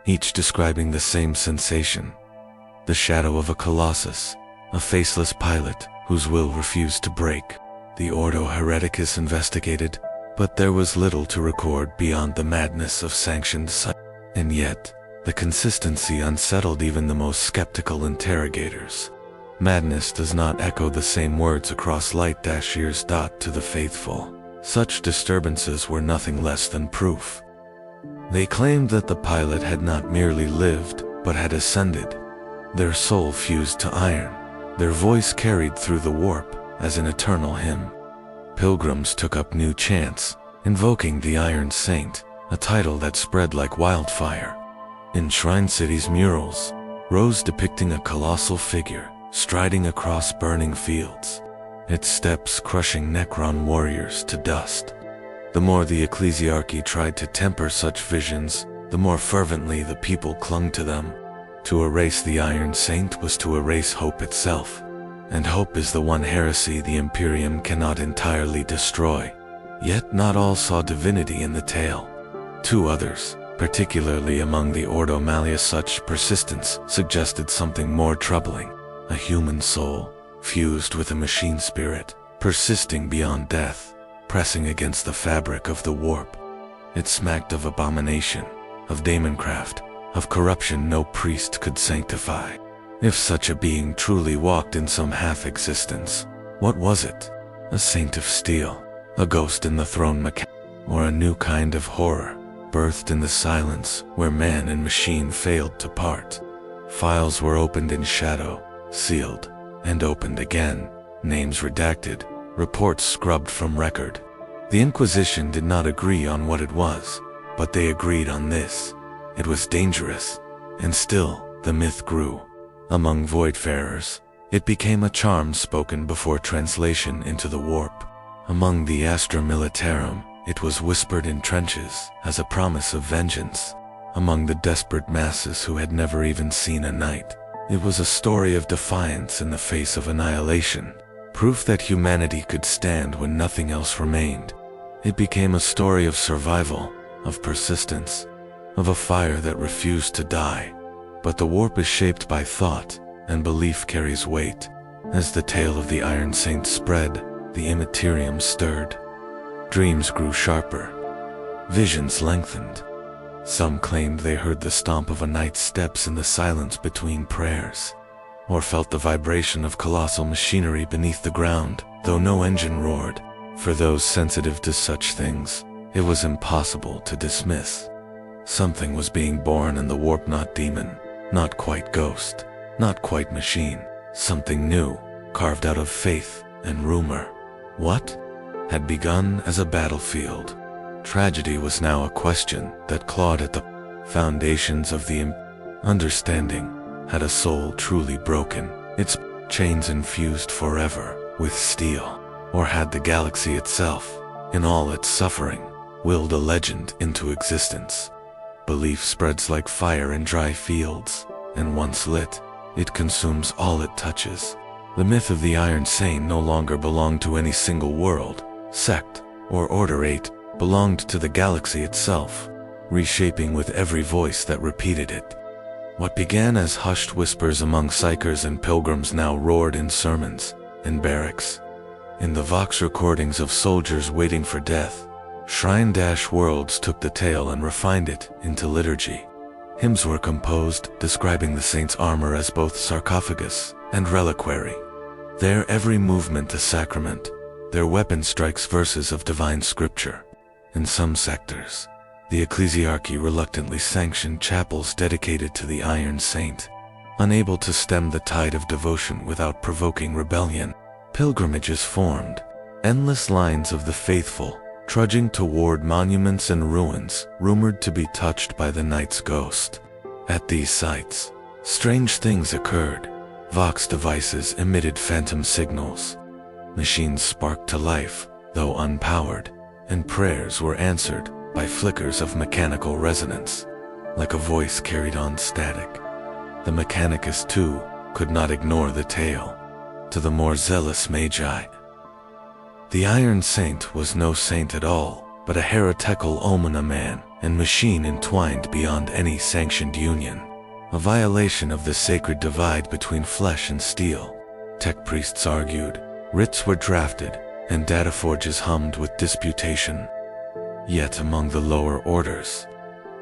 each describing the same sensation. The shadow of a colossus, a faceless pilot whose will refused to break. The Ordo Hereticus investigated, but there was little to record beyond the madness of sanctioned sight. And yet, the consistency unsettled even the most skeptical interrogators. Madness does not echo the same words across light-years. To the faithful, such disturbances were nothing less than proof. They claimed that the pilot had not merely lived, but had ascended. Their soul fused to iron, their voice carried through the warp as an eternal hymn. Pilgrims took up new chants, invoking the Iron Saint, a title that spread like wildfire. In Shrine City's murals, rose depicting a colossal figure, striding across burning fields, its steps crushing Necron warriors to dust. The more the ecclesiarchy tried to temper such visions, the more fervently the people clung to them. To erase the Iron Saint was to erase hope itself, and hope is the one heresy the Imperium cannot entirely destroy. Yet not all saw divinity in the tale. Two others, particularly among the Ordo Malleus, such persistence suggested something more troubling. A human soul, fused with a machine spirit, persisting beyond death, pressing against the fabric of the warp. It smacked of abomination, of daemoncraft, of corruption no priest could sanctify. If such a being truly walked in some half-existence, what was it? A saint of steel, a ghost in the throne mechanic, or a new kind of horror, birthed in the silence where man and machine failed to part? Files were opened in shadow, sealed, and opened again, names redacted, reports scrubbed from record. The Inquisition did not agree on what it was, but they agreed on this. It was dangerous, and still, the myth grew. Among voidfarers, it became a charm spoken before translation into the warp. Among the Astra Militarum, it was whispered in trenches as a promise of vengeance. Among the desperate masses who had never even seen a knight, it was a story of defiance in the face of annihilation, proof that humanity could stand when nothing else remained. It became a story of survival, of persistence, of a fire that refused to die. But the warp is shaped by thought, and belief carries weight. As the tale of the Iron Saint spread, the Imperium stirred. Dreams grew sharper. Visions lengthened. Some claimed they heard the stomp of a knight's steps in the silence between prayers, or felt the vibration of colossal machinery beneath the ground, though no engine roared. For those sensitive to such things, it was impossible to dismiss. Something was being born in the warp, not demon, not quite ghost, not quite machine. Something new, carved out of faith and rumor. What? Had begun as a battlefield. Tragedy was now a question that clawed at the foundations of the understanding. Had a soul truly broken, its chains infused forever with steel? Or had the galaxy itself, in all its suffering, willed a legend into existence? Belief spreads like fire in dry fields, and once lit, it consumes all it touches. The myth of the Iron Saint no longer belonged to any single world, sect, or order. It belonged to the galaxy itself, reshaping with every voice that repeated it. What began as hushed whispers among psychers and pilgrims now roared in sermons, in barracks, in the vox recordings of soldiers waiting for death. Shrine-Worlds took the tale and refined it into liturgy. Hymns were composed describing the saint's armor as both sarcophagus and reliquary, their every movement a sacrament, their weapon strikes verses of divine scripture. In some sectors, the ecclesiarchy reluctantly sanctioned chapels dedicated to the Iron Saint. Unable to stem the tide of devotion without provoking rebellion, pilgrimages formed, endless lines of the faithful, trudging toward monuments and ruins rumored to be touched by the knight's ghost. At these sites, strange things occurred. Vox devices emitted phantom signals. Machines sparked to life, though unpowered, and prayers were answered by flickers of mechanical resonance, like a voice carried on static. The Mechanicus, too, could not ignore the tale. To the more zealous magi, The Iron Saint was no saint at all, but a heretical omena man and machine entwined beyond any sanctioned union. A violation of the sacred divide between flesh and steel. Tech priests argued, writs were drafted, and data forges hummed with disputation. Yet among the lower orders,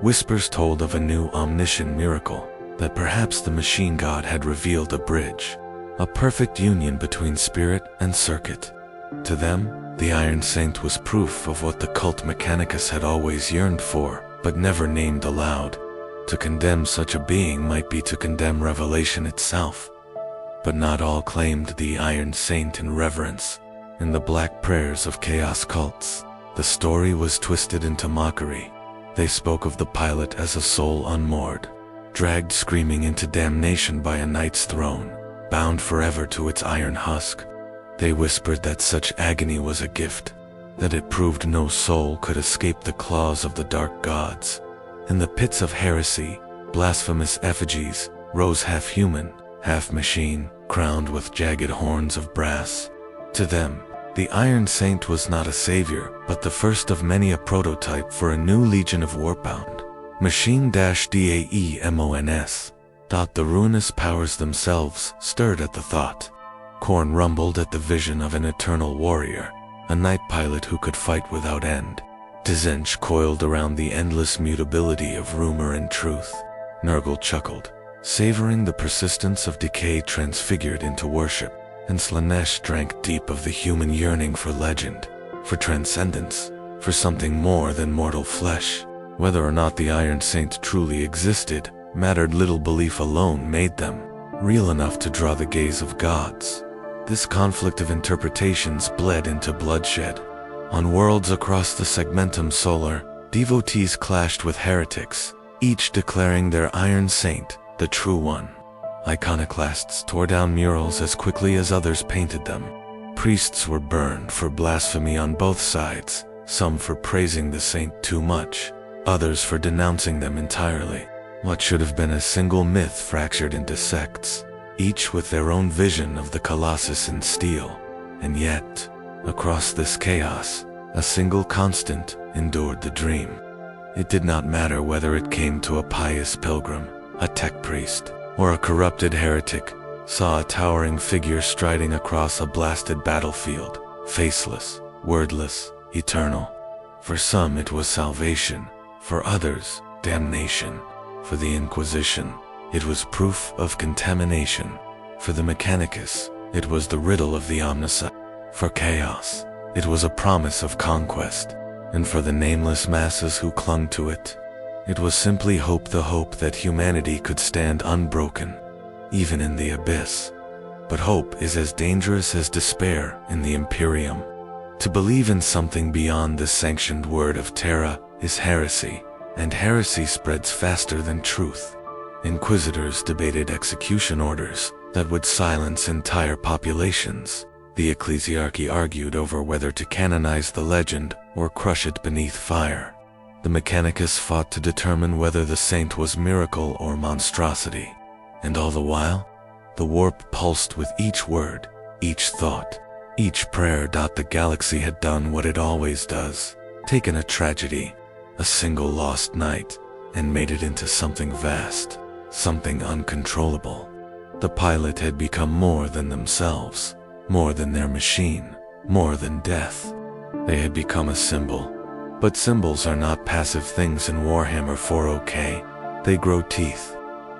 whispers told of a new omniscient miracle, that perhaps the machine god had revealed a bridge, a perfect union between spirit and circuit. To them, the Iron Saint was proof of what the cult Mechanicus had always yearned for, but never named aloud. To condemn such a being might be to condemn revelation itself. But not all claimed the Iron Saint in reverence. In the black prayers of chaos cults, the story was twisted into mockery. They spoke of the pilot as a soul unmoored, dragged screaming into damnation by a knight's throne, bound forever to its iron husk. They whispered that such agony was a gift, that it proved no soul could escape the claws of the dark gods. In the pits of heresy, blasphemous effigies rose half human, half machine, crowned with jagged horns of brass. To them, the Iron Saint was not a savior, but the first of many, a prototype for a new legion of warbound. Machine-Daemons. The ruinous powers themselves stirred at the thought. Khorne rumbled at the vision of an eternal warrior, a knight pilot who could fight without end. Tzeentch coiled around the endless mutability of rumor and truth. Nurgle chuckled, savoring the persistence of decay transfigured into worship. And Slaanesh drank deep of the human yearning for legend, for transcendence, for something more than mortal flesh. Whether or not the Iron Saint truly existed mattered little. Belief alone made them real enough to draw the gaze of gods. This conflict of interpretations bled into bloodshed. On worlds across the Segmentum Solar, devotees clashed with heretics, each declaring their Iron Saint the true one. Iconoclasts tore down murals as quickly as others painted them. Priests were burned for blasphemy on both sides, some for praising the saint too much, others for denouncing them entirely. What should have been a single myth fractured into sects, each with their own vision of the Colossus in steel. And yet, across this chaos, a single constant endured the dream. It did not matter whether it came to a pious pilgrim, a tech priest, or a corrupted heretic, saw a towering figure striding across a blasted battlefield, faceless, wordless, eternal. For some it was salvation, for others, damnation. For the Inquisition, it was proof of contamination. For the Mechanicus, it was the riddle of the Omnicide. For Chaos, it was a promise of conquest. And for the nameless masses who clung to it, it was simply hope, the hope that humanity could stand unbroken, even in the abyss. But hope is as dangerous as despair in the Imperium. To believe in something beyond the sanctioned word of Terra is heresy, and heresy spreads faster than truth. Inquisitors debated execution orders that would silence entire populations. The ecclesiarchy argued over whether to canonize the legend or crush it beneath fire. The Mechanicus fought to determine whether the saint was miracle or monstrosity. And all the while, the warp pulsed with each word, each thought, each prayer. The galaxy had done what it always does, taken a tragedy, a single lost night, and made it into something vast, something uncontrollable. The pilot had become more than themselves, more than their machine, more than death. They had become a symbol. But symbols are not passive things in Warhammer 40K. They grow teeth,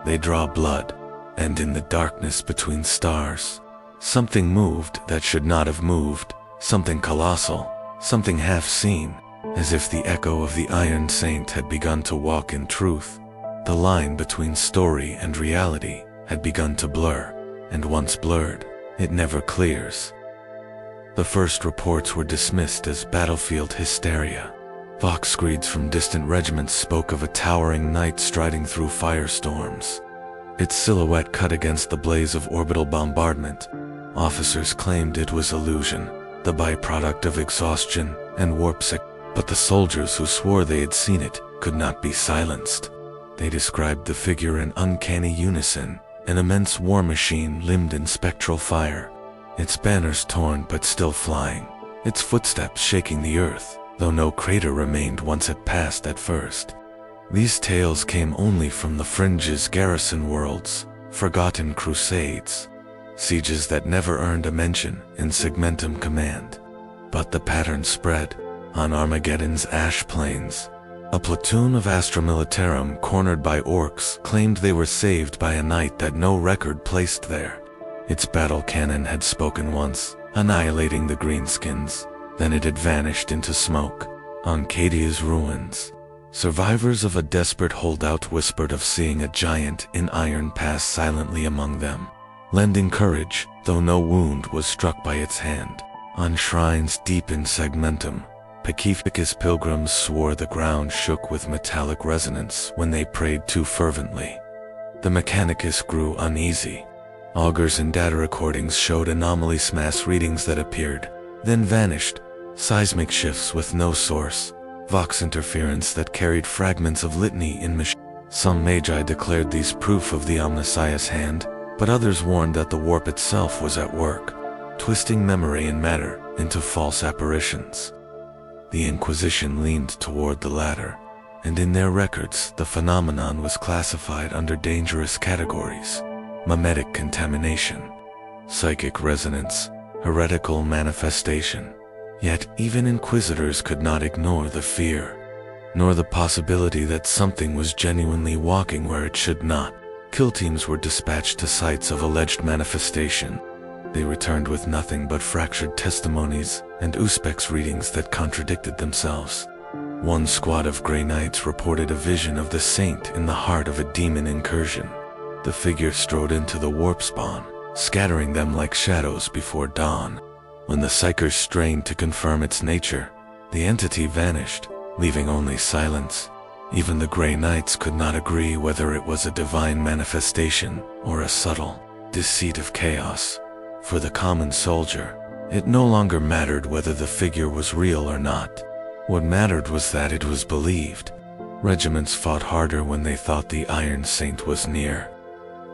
they draw blood, and in the darkness between stars, something moved that should not have moved, something colossal, something half-seen, as if the echo of the Iron Saint had begun to walk in truth. The line between story and reality had begun to blur, and once blurred, it never clears. The first reports were dismissed as battlefield hysteria. Vox screeds from distant regiments spoke of a towering knight striding through firestorms, its silhouette cut against the blaze of orbital bombardment. Officers claimed it was illusion, the byproduct of exhaustion and warp sick. But the soldiers who swore they had seen it could not be silenced. They described the figure in uncanny unison, an immense war machine limned in spectral fire, its banners torn but still flying, its footsteps shaking the earth, though no crater remained once it passed at first. These tales came only from the fringe's garrison worlds, forgotten crusades, sieges that never earned a mention in Segmentum Command. But the pattern spread. On Armageddon's ash plains, a platoon of Astra Militarum cornered by orcs claimed they were saved by a knight that no record placed there. Its battle cannon had spoken once, annihilating the greenskins. Then it had vanished into smoke. On Cadia's ruins, survivors of a desperate holdout whispered of seeing a giant in iron pass silently among them, lending courage, though no wound was struck by its hand. On shrines deep in Segmentum, Pacificus pilgrims swore the ground shook with metallic resonance when they prayed too fervently. The Mechanicus grew uneasy. Augurs and data recordings showed anomalous mass readings that appeared, then vanished, seismic shifts with no source, vox interference that carried fragments of litany in machine. Some magi declared these proof of the Omnissiah's hand, but others warned that the warp itself was at work, twisting memory and matter into false apparitions. The Inquisition leaned toward the latter, and in their records the phenomenon was classified under dangerous categories: mimetic contamination, psychic resonance, heretical manifestation. Yet even inquisitors could not ignore the fear, nor the possibility that something was genuinely walking where it should not. Kill teams were dispatched to sites of alleged manifestation. They returned with nothing but fractured testimonies and Uspex readings that contradicted themselves. One squad of Grey Knights reported a vision of the saint in the heart of a demon incursion. The figure strode into the warp spawn, scattering them like shadows before dawn. When the psychers strained to confirm its nature, the entity vanished, leaving only silence. Even the Grey Knights could not agree whether it was a divine manifestation or a subtle deceit of chaos. For the common soldier, it no longer mattered whether the figure was real or not. What mattered was that it was believed. Regiments fought harder when they thought the Iron Saint was near.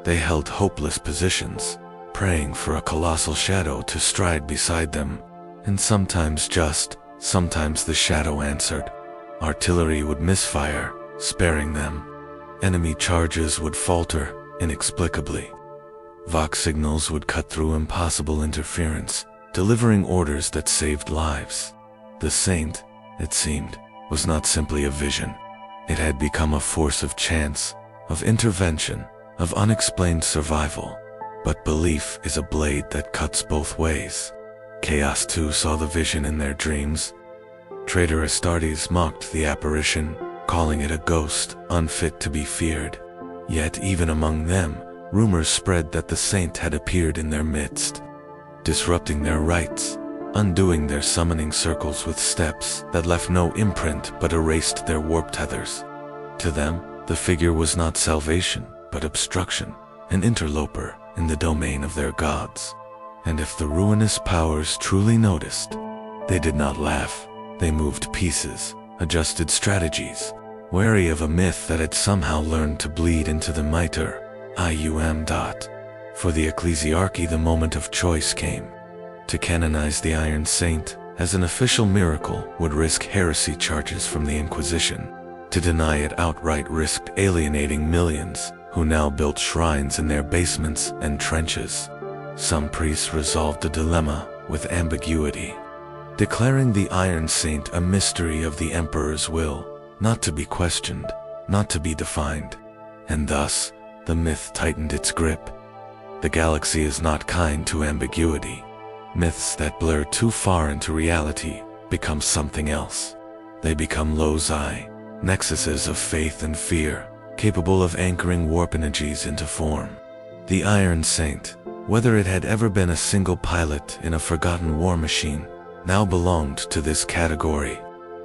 They held hopeless positions, praying for a colossal shadow to stride beside them, and sometimes the shadow answered. Artillery would misfire, sparing them. Enemy charges would falter inexplicably. Vox signals would cut through impossible interference, delivering orders that saved lives. The saint, it seemed, was not simply a vision. It had become a force of chance, of intervention, of unexplained survival. But belief is a blade that cuts both ways. Chaos too saw the vision in their dreams. Traitor Astartes mocked the apparition, calling it a ghost unfit to be feared. Yet even among them, rumors spread that the saint had appeared in their midst, disrupting their rites, undoing their summoning circles with steps that left no imprint but erased their warp tethers. To them, the figure was not salvation, but obstruction, an interloper in the domain of their gods. And if the ruinous powers truly noticed, they did not laugh. They moved pieces, adjusted strategies, wary of a myth that had somehow learned to bleed into the mitre. For the ecclesiarchy, the moment of choice came. To canonize the Iron Saint as an official miracle would risk heresy charges from the Inquisition. To deny it outright risked alienating millions who now built shrines in their basements and trenches. Some priests resolved the dilemma with ambiguity, declaring the Iron Saint a mystery of the Emperor's will, not to be questioned, not to be defined. And thus, the myth tightened its grip. The galaxy is not kind to ambiguity. Myths that blur too far into reality become something else. They become loci, nexuses of faith and fear, capable of anchoring warp energies into form. The Iron Saint, whether it had ever been a single pilot in a forgotten war machine, now belonged to this category.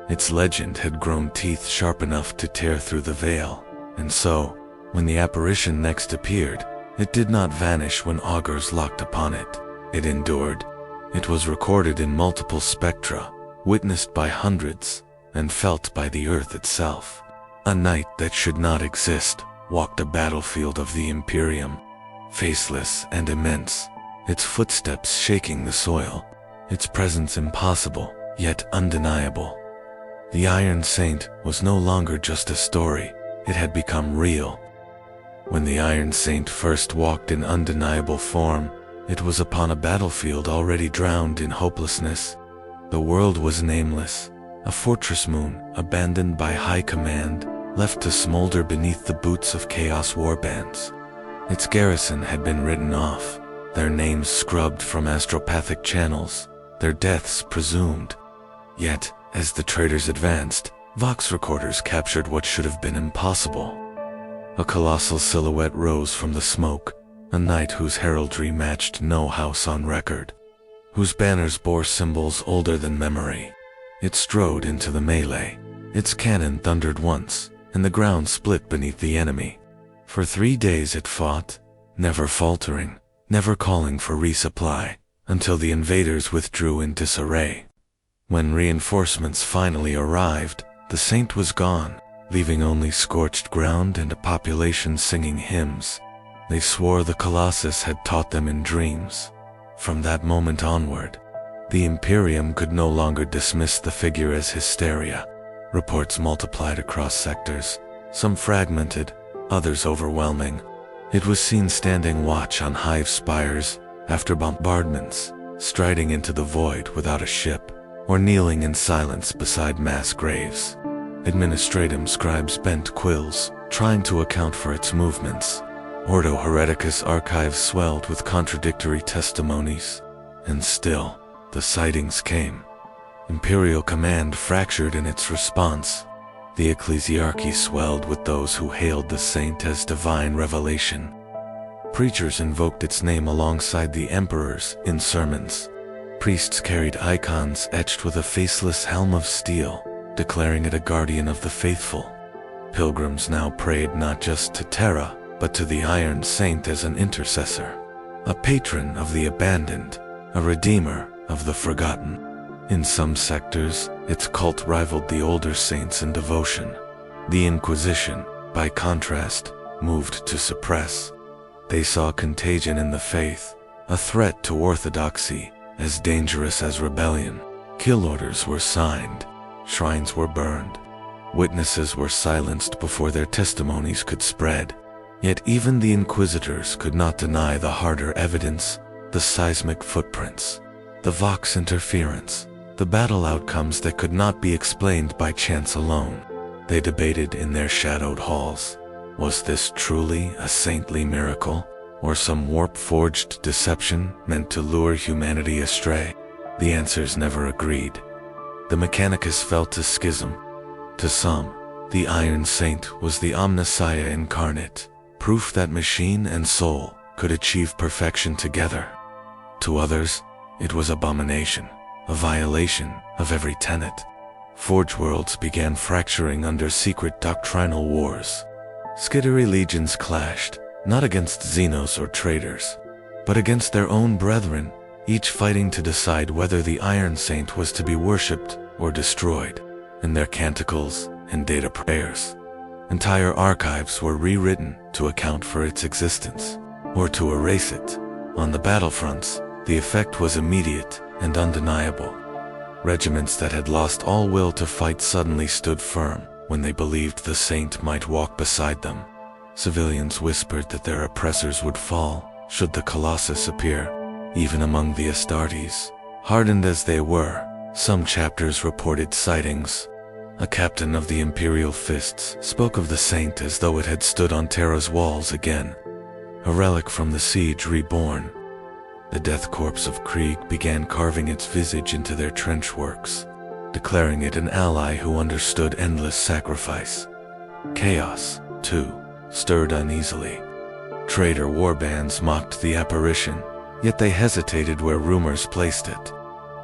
Its legend had grown teeth sharp enough to tear through the veil, and so, when the apparition next appeared, it did not vanish when augurs locked upon it. It endured. It was recorded in multiple spectra, witnessed by hundreds, and felt by the earth itself. A knight that should not exist walked a battlefield of the Imperium, faceless and immense, its footsteps shaking the soil. its presence impossible, yet undeniable. The Iron Saint was no longer just a story, it had become real. When the Iron Saint first walked in undeniable form, it was upon a battlefield already drowned in hopelessness. The world was nameless, a fortress moon abandoned by high command, left to smolder beneath the boots of chaos warbands. Its garrison had been written off, their names scrubbed from astropathic channels, their deaths presumed. Yet, as the traitors advanced, Vox recorders captured what should have been impossible. A colossal silhouette rose from the smoke, a knight whose heraldry matched no house on record, whose banners bore symbols older than memory. It strode into the melee. Its cannon thundered once, and the ground split beneath the enemy. For 3 days it fought, never faltering, never calling for resupply, until the invaders withdrew in disarray. When reinforcements finally arrived, the saint was gone, leaving only scorched ground and a population singing hymns. They swore the Colossus had taught them in dreams. From that moment onward, the Imperium could no longer dismiss the figure as hysteria. Reports multiplied across sectors, some fragmented, others overwhelming. It was seen standing watch on hive spires after bombardments, striding into the void without a ship, or kneeling in silence beside mass graves. Administratum scribes bent quills, trying to account for its movements. Ordo Hereticus archives swelled with contradictory testimonies. And still, the sightings came. Imperial command fractured in its response. The ecclesiarchy swelled with those who hailed the saint as divine revelation. Preachers invoked its name alongside the emperors in sermons. Priests carried icons etched with a faceless helm of steel, declaring it a guardian of the faithful. Pilgrims now prayed not just to Terra, but to the Iron Saint as an intercessor, a patron of the abandoned, a redeemer of the forgotten. In some sectors, its cult rivaled the older saints in devotion. The Inquisition, by contrast, moved to suppress. They saw contagion in the faith, a threat to orthodoxy, as dangerous as rebellion. Kill orders were signed, shrines were burned, witnesses were silenced before their testimonies could spread. Yet even the inquisitors could not deny the harder evidence, the seismic footprints, the Vox interference, the battle outcomes that could not be explained by chance alone. They debated in their shadowed halls. Was this truly a saintly miracle, or some warp-forged deception meant to lure humanity astray? The answers never agreed. The Mechanicus felt a schism. To some, the Iron Saint was the Omnissiah incarnate, proof that machine and soul could achieve perfection together. To others, it was abomination, a violation of every tenet. Forge worlds began fracturing under secret doctrinal wars. Skittery legions clashed, not against Xenos or traitors, but against their own brethren, each fighting to decide whether the Iron Saint was to be worshipped or destroyed. In their canticles and data prayers, entire archives were rewritten to account for its existence, or to erase it. On the battlefronts, the effect was immediate and undeniable. Regiments that had lost all will to fight suddenly stood firm when they believed the saint might walk beside them. Civilians whispered that their oppressors would fall should the Colossus appear. Even among the Astartes, hardened as they were, some chapters reported sightings. A captain of the Imperial Fists spoke of the saint as though it had stood on Terra's walls again, a relic from the siege reborn. The death corpse of Krieg began carving its visage into their trenchworks, declaring it an ally who understood endless sacrifice. Chaos, too, stirred uneasily. Traitor warbands mocked the apparition, yet they hesitated where rumors placed it.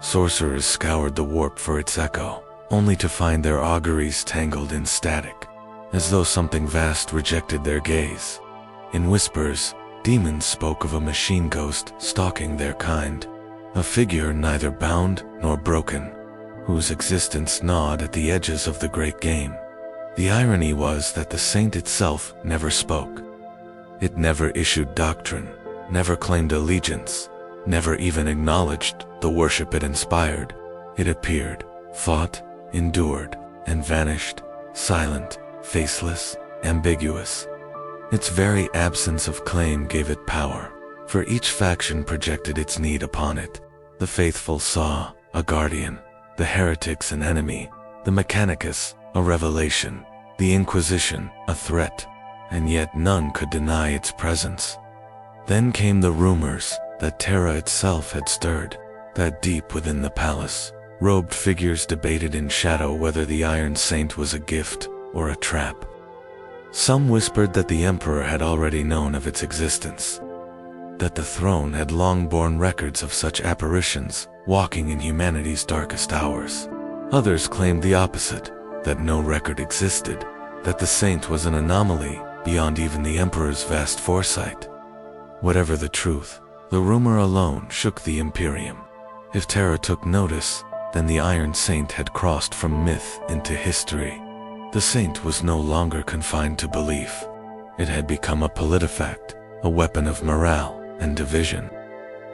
Sorcerers scoured the warp for its echo, only to find their auguries tangled in static, as though something vast rejected their gaze. In whispers, demons spoke of a machine ghost stalking their kind, a figure neither bound nor broken, whose existence gnawed at the edges of the great game. The irony was that the saint itself never spoke. It never issued doctrine, never claimed allegiance. never even acknowledged the worship it inspired. It appeared, fought, endured, and vanished, silent, faceless, ambiguous. Its very absence of claim gave it power, for each faction projected its need upon it. The faithful saw a guardian, the heretics an enemy, the Mechanicus a revelation, the Inquisition a threat, and yet none could deny its presence. Then came the rumors that Terra itself had stirred, that deep within the palace, robed figures debated in shadow whether the Iron Saint was a gift or a trap. Some whispered that the Emperor had already known of its existence, that the throne had long borne records of such apparitions walking in humanity's darkest hours. Others claimed the opposite, that no record existed, that the saint was an anomaly beyond even the Emperor's vast foresight. Whatever the truth, the rumor alone shook the Imperium. If Terra took notice, then the Iron Saint had crossed from myth into history. The saint was no longer confined to belief. It had become a politifact, a weapon of morale and division.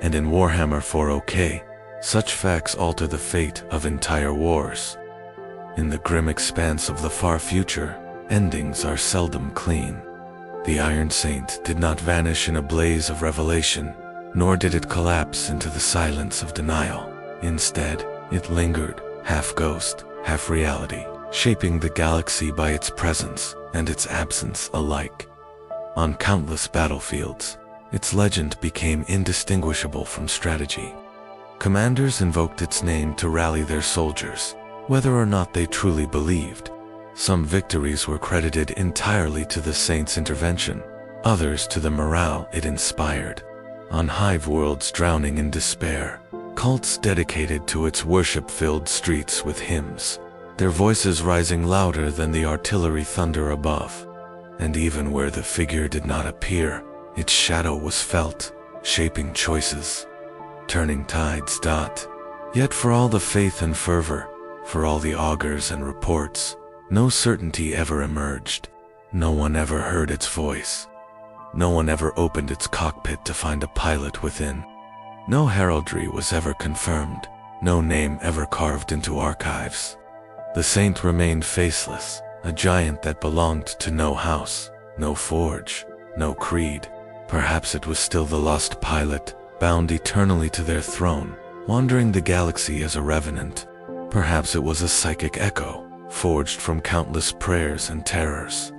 And in Warhammer 40K, such facts alter the fate of entire wars. In the grim expanse of the far future, endings are seldom clean. The Iron Saint did not vanish in a blaze of revelation, nor did it collapse into the silence of denial. Instead, it lingered, half ghost, half reality, shaping the galaxy by its presence and its absence alike. On countless battlefields, its legend became indistinguishable from strategy. Commanders invoked its name to rally their soldiers, whether or not they truly believed. Some victories were credited entirely to the saint's intervention, others to the morale it inspired. On hive worlds drowning in despair, cults dedicated to its worship filled streets with hymns, their voices rising louder than the artillery thunder above. And even where the figure did not appear, its shadow was felt, shaping choices, turning tides. Yet for all the faith and fervor, for all the augurs and reports, no certainty ever emerged. No one ever heard its voice. No one ever opened its cockpit to find a pilot within. No heraldry was ever confirmed, no name ever carved into archives. The saint remained faceless, a giant that belonged to no house, no forge, no creed. Perhaps it was still the lost pilot, bound eternally to their throne, wandering the galaxy as a revenant. Perhaps it was a psychic echo, forged from countless prayers and terrors.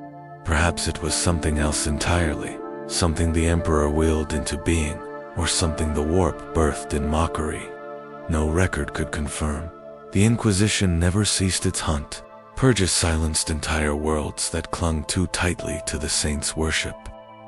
Perhaps it was something else entirely, something the Emperor willed into being, or something the warp birthed in mockery. No record could confirm. The Inquisition never ceased its hunt. Purges silenced entire worlds that clung too tightly to the saint's worship.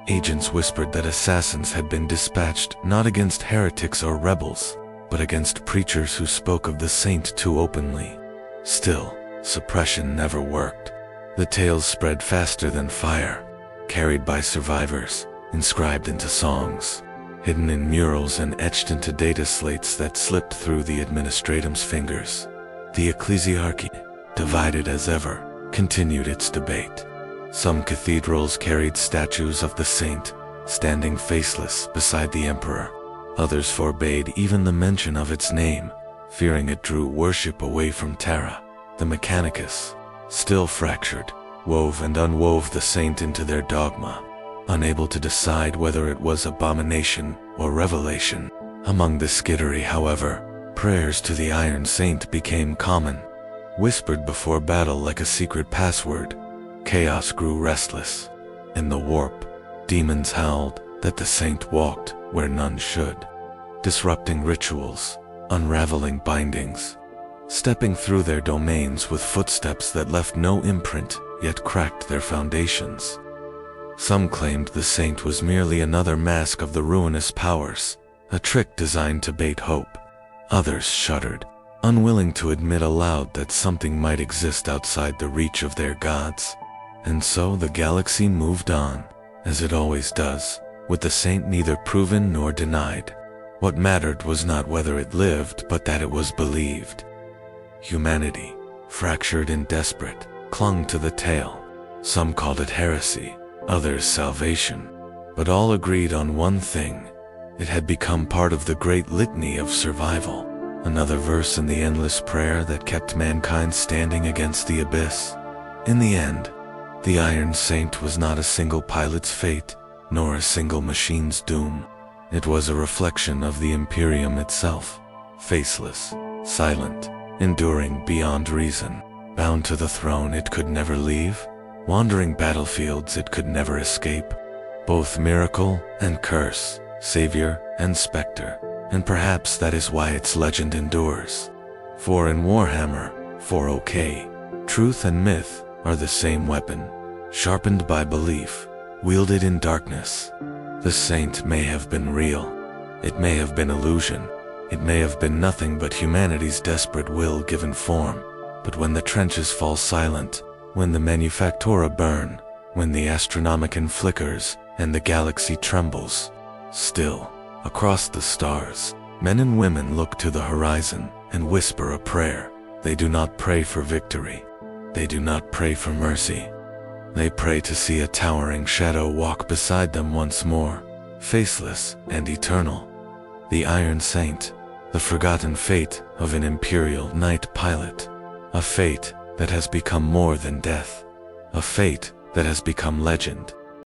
Agents whispered that assassins had been dispatched not against heretics or rebels, but against preachers who spoke of the saint too openly. Still, suppression never worked. The tales spread faster than fire, carried by survivors, inscribed into songs, hidden in murals and etched into data slates that slipped through the administratum's fingers. The ecclesiarchy, divided as ever, continued its debate. Some cathedrals carried statues of the saint, standing faceless beside the emperor. Others forbade even the mention of its name, fearing it drew worship away from Terra. The Mechanicus, still fractured, wove and unwove the saint into their dogma, unable to decide whether it was abomination or revelation. Among the skittery, however, prayers to the Iron Saint became common, whispered before battle like a secret password. Chaos grew restless. In the warp, demons howled that the saint walked where none should, disrupting rituals, unraveling bindings, stepping through their domains with footsteps that left no imprint yet cracked their foundations. Some claimed the saint was merely another mask of the ruinous powers, a trick designed to bait hope. Others shuddered, unwilling to admit aloud that something might exist outside the reach of their gods. And so the galaxy moved on, as it always does, with the saint neither proven nor denied. What mattered was not whether it lived, but that it was believed. Humanity, fractured and desperate, clung to the tale. Some called it heresy, others salvation, but all agreed on one thing: It had become part of the great litany of survival, another verse in the endless prayer that kept mankind standing against the abyss. In the end, the Iron Saint was not a single pilot's fate, nor a single machine's doom. It was a reflection of the Imperium itself, faceless, silent, enduring beyond reason, bound to the throne it could never leave, wandering battlefields it could never escape, both miracle and curse, savior and specter, and perhaps that is why its legend endures. For in Warhammer 40K, truth and myth are the same weapon, sharpened by belief, wielded in darkness. The saint may have been real. It may have been illusion. It may have been nothing but humanity's desperate will given form. But when the trenches fall silent, when the manufactura burn, when the astronomicon flickers and the galaxy trembles, still, across the stars, men and women look to the horizon and whisper a prayer. They do not pray for victory. They do not pray for mercy. They pray to see a towering shadow walk beside them once more, faceless and eternal. The Iron Saint, the forgotten fate of an Imperial Knight Pilot, a fate that has become more than death, a fate that has become legend.